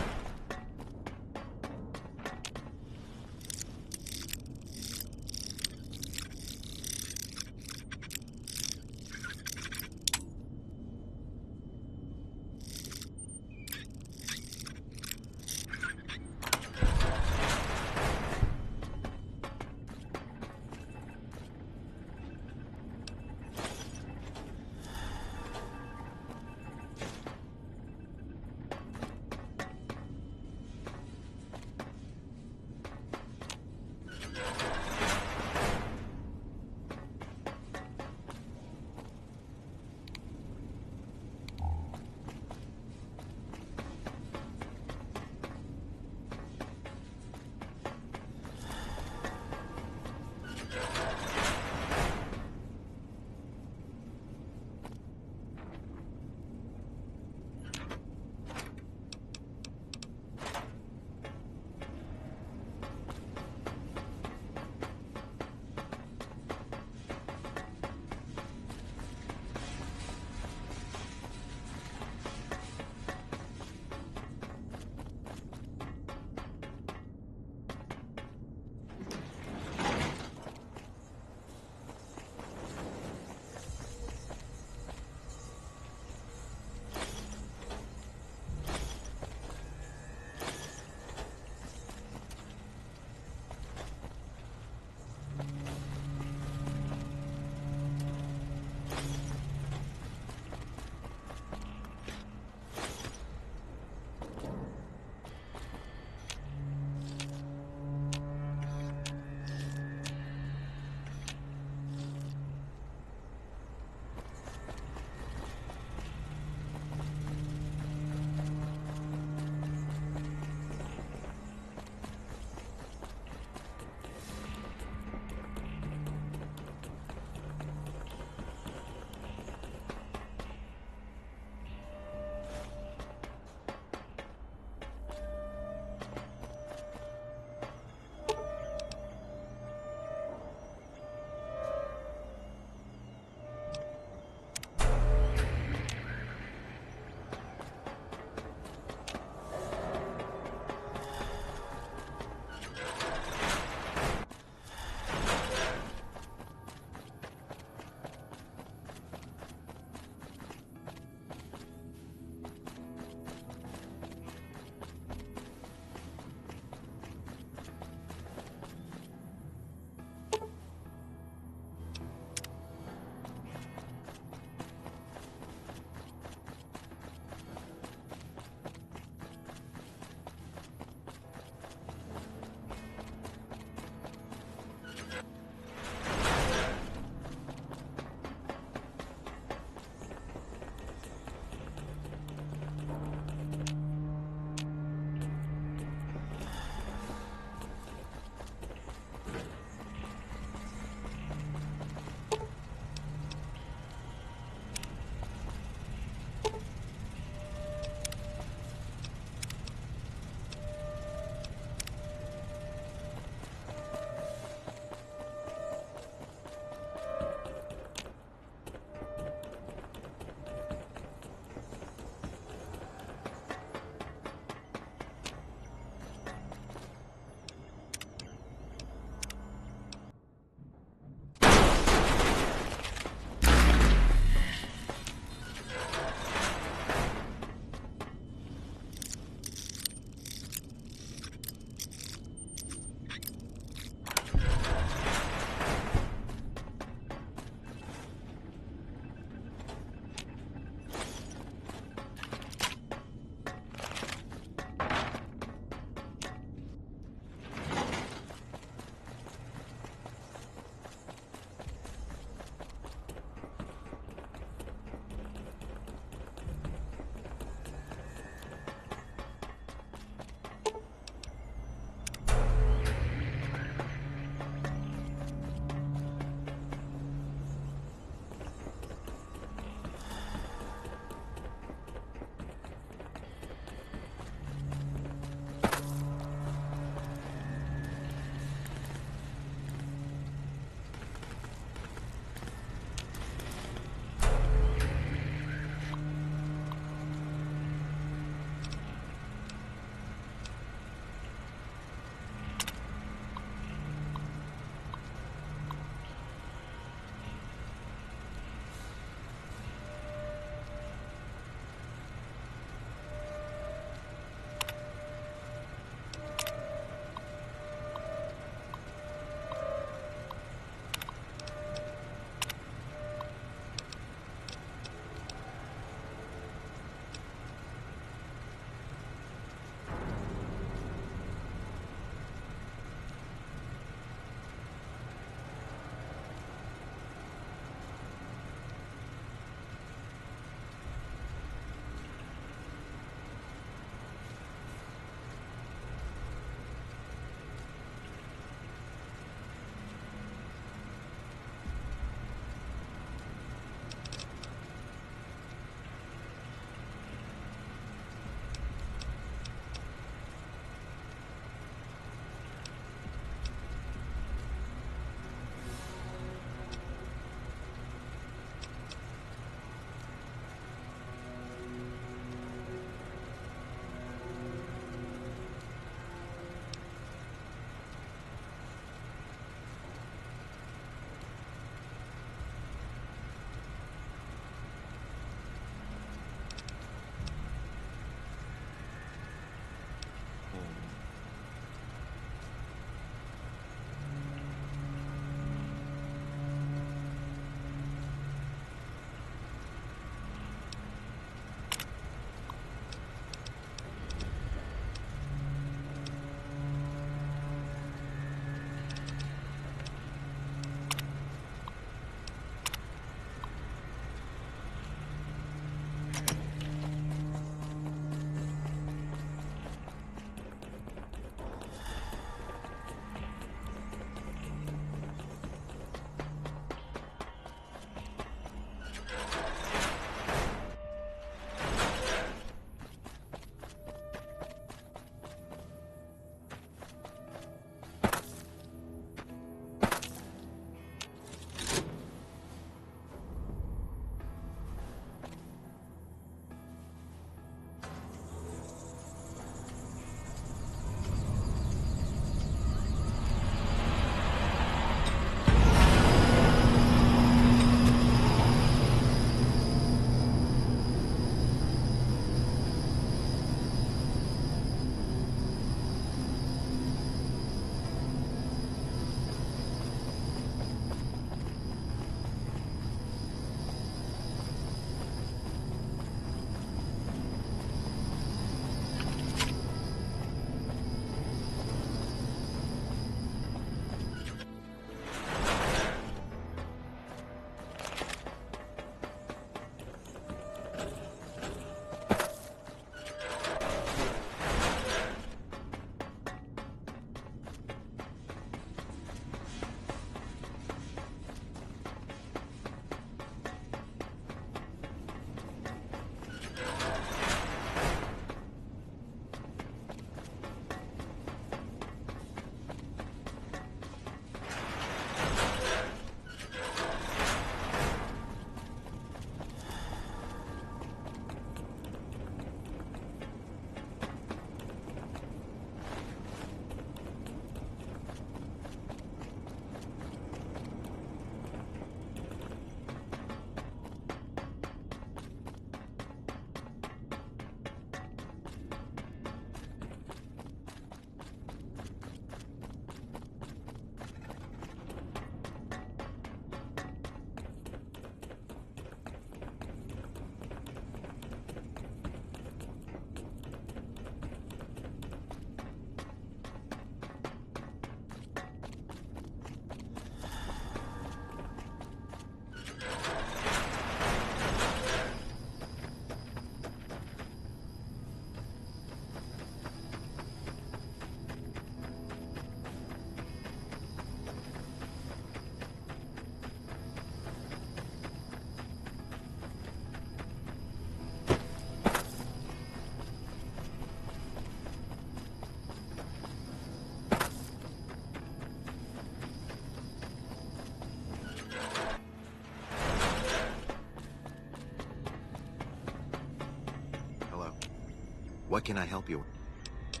What can I help you with?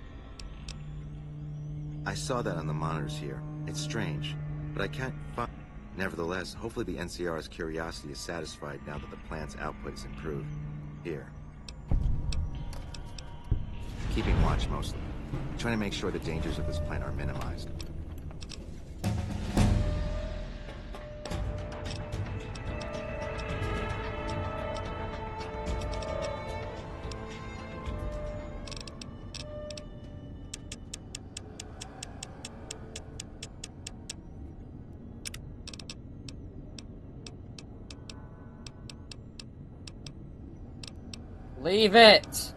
I saw that on the monitors here. It's strange, but I can't find... Nevertheless, hopefully the NCR's curiosity is satisfied now that the plant's output is improved. Here. Keeping watch mostly. Trying to make sure the dangers of this plant are minimized. Leave it!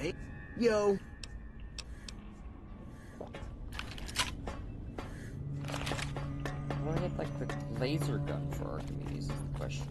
Hey, yo. How do I get, like, the laser gun for Archimedes is the question.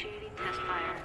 Initiating test fire.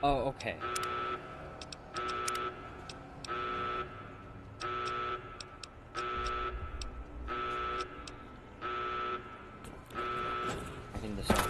Oh, okay. I can decide.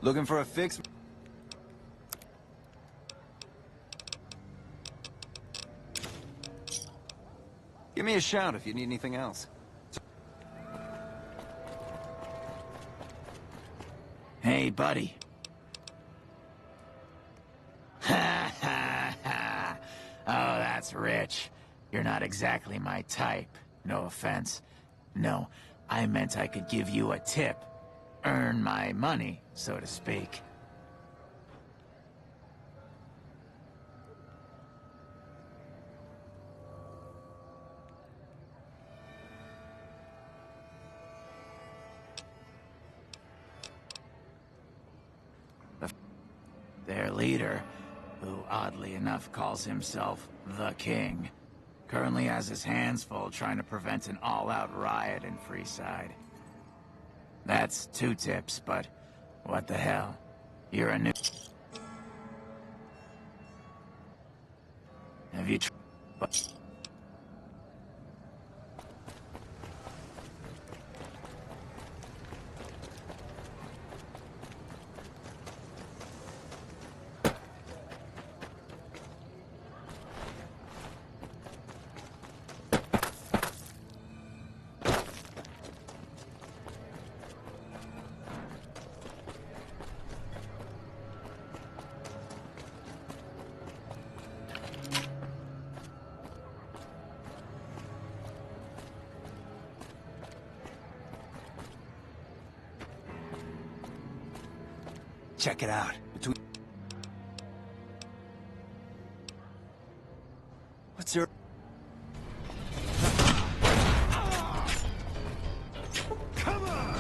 Looking for a fix? Give me a shout if you need anything else. Hey, buddy. Ha ha ha. Oh, that's rich. You're not exactly my type. No offense. No, I meant I could give you a tip. Earn my money, so to speak. Their leader, who oddly enough calls himself the King, currently has his hands full trying to prevent an all-out riot in Freeside. That's 2 tips, but what the hell? You're a new... Have you tried... Check it out. Between... What's your... Come on!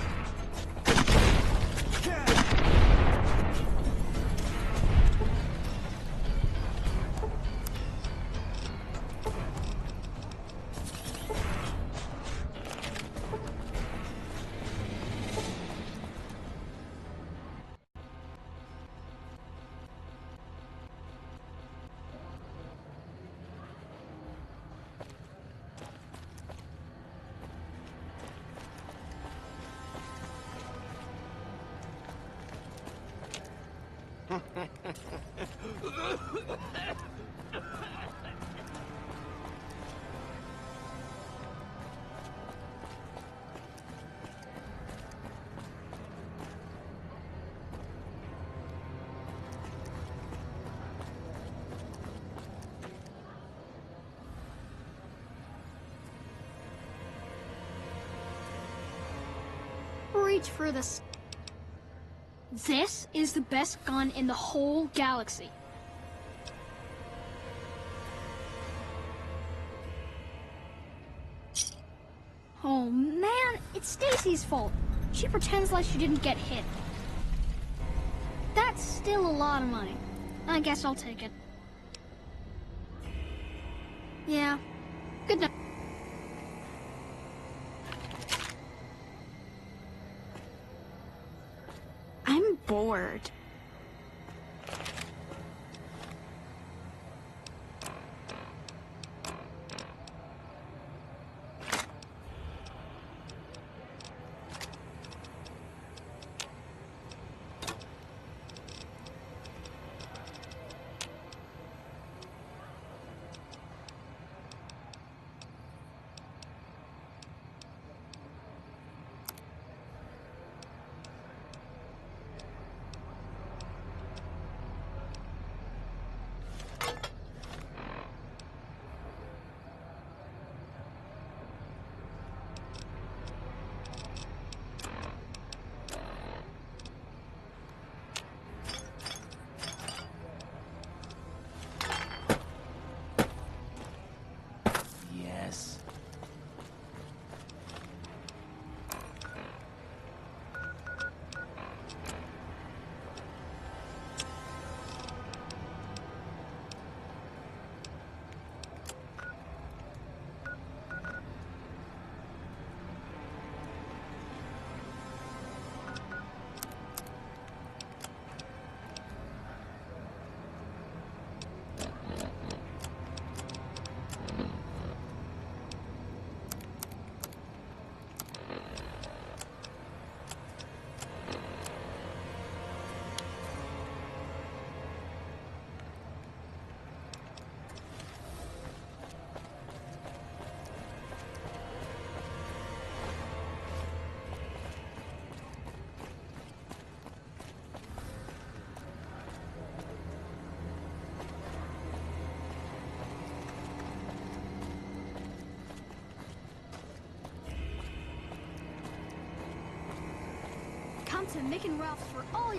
Reach for this. This is the best gun in the whole galaxy. Oh man, it's Stacy's fault. She pretends like she didn't get hit. That's still a lot of money. I guess I'll take it. Yeah. Good night. I'm bored. down to Mick and Ralph's for all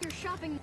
your shopping.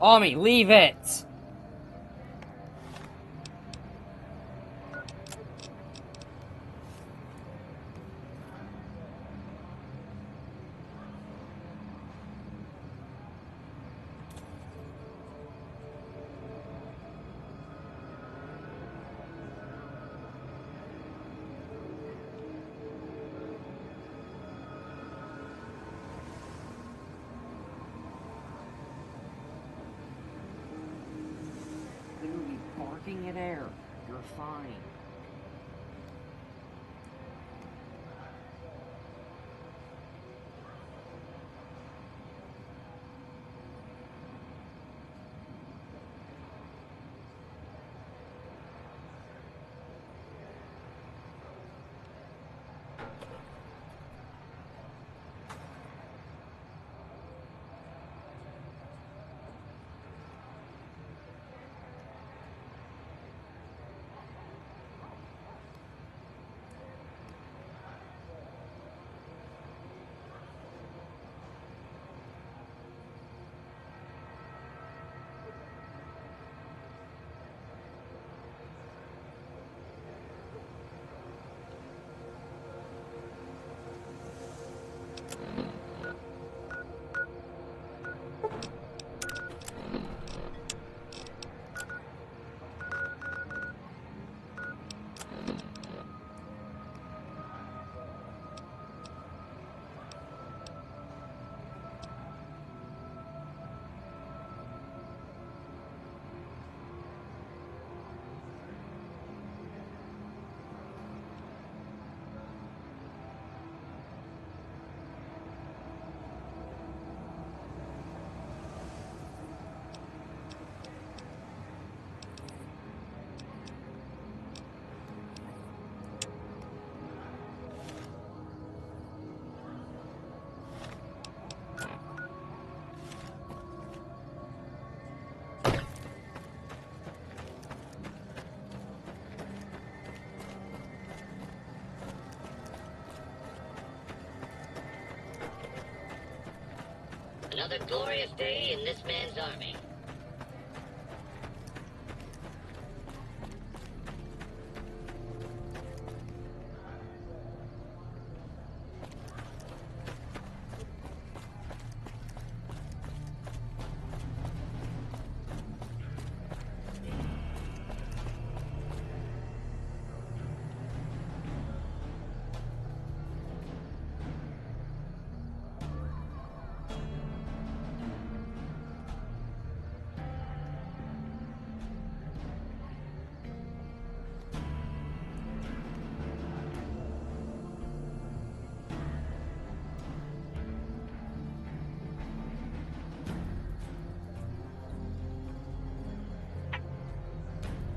Army, leave it! Literally barking at air. You're fine. Another glorious day in this man's army.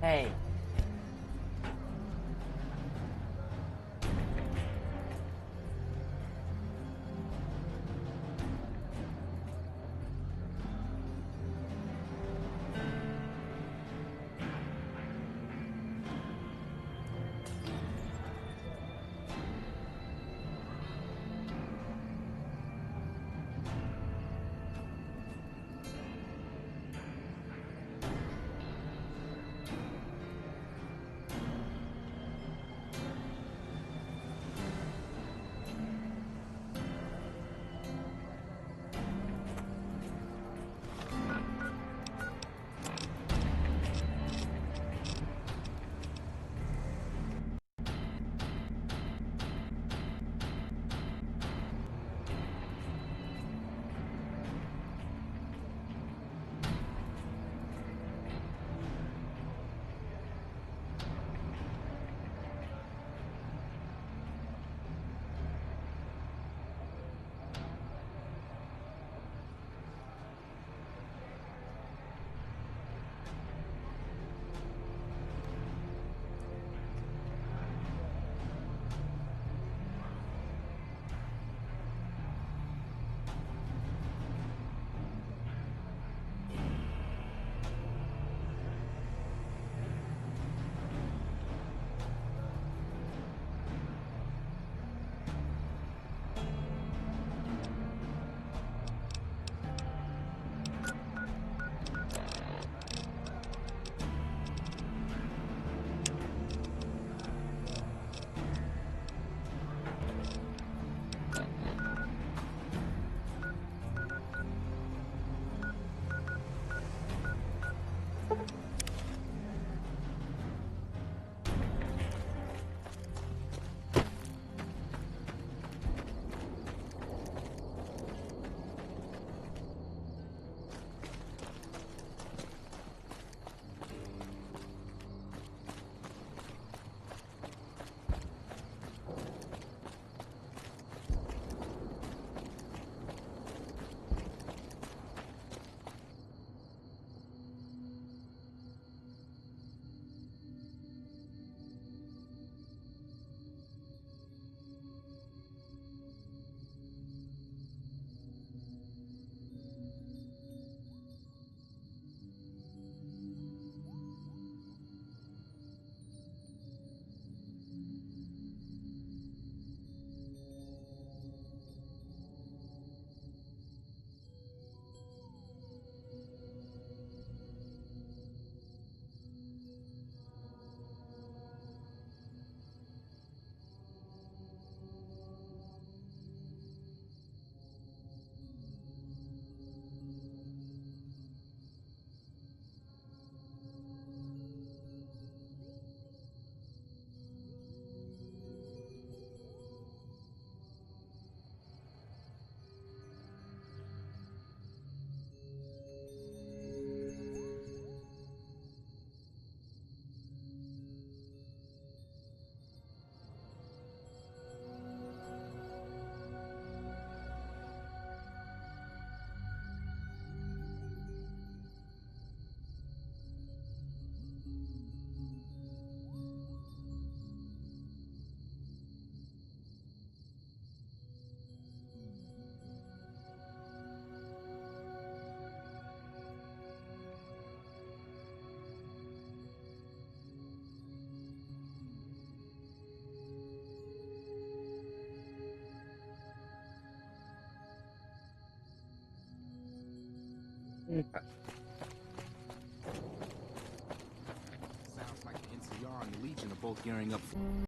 Hey. Okay. Sounds like the NCR and the Legion are both gearing up for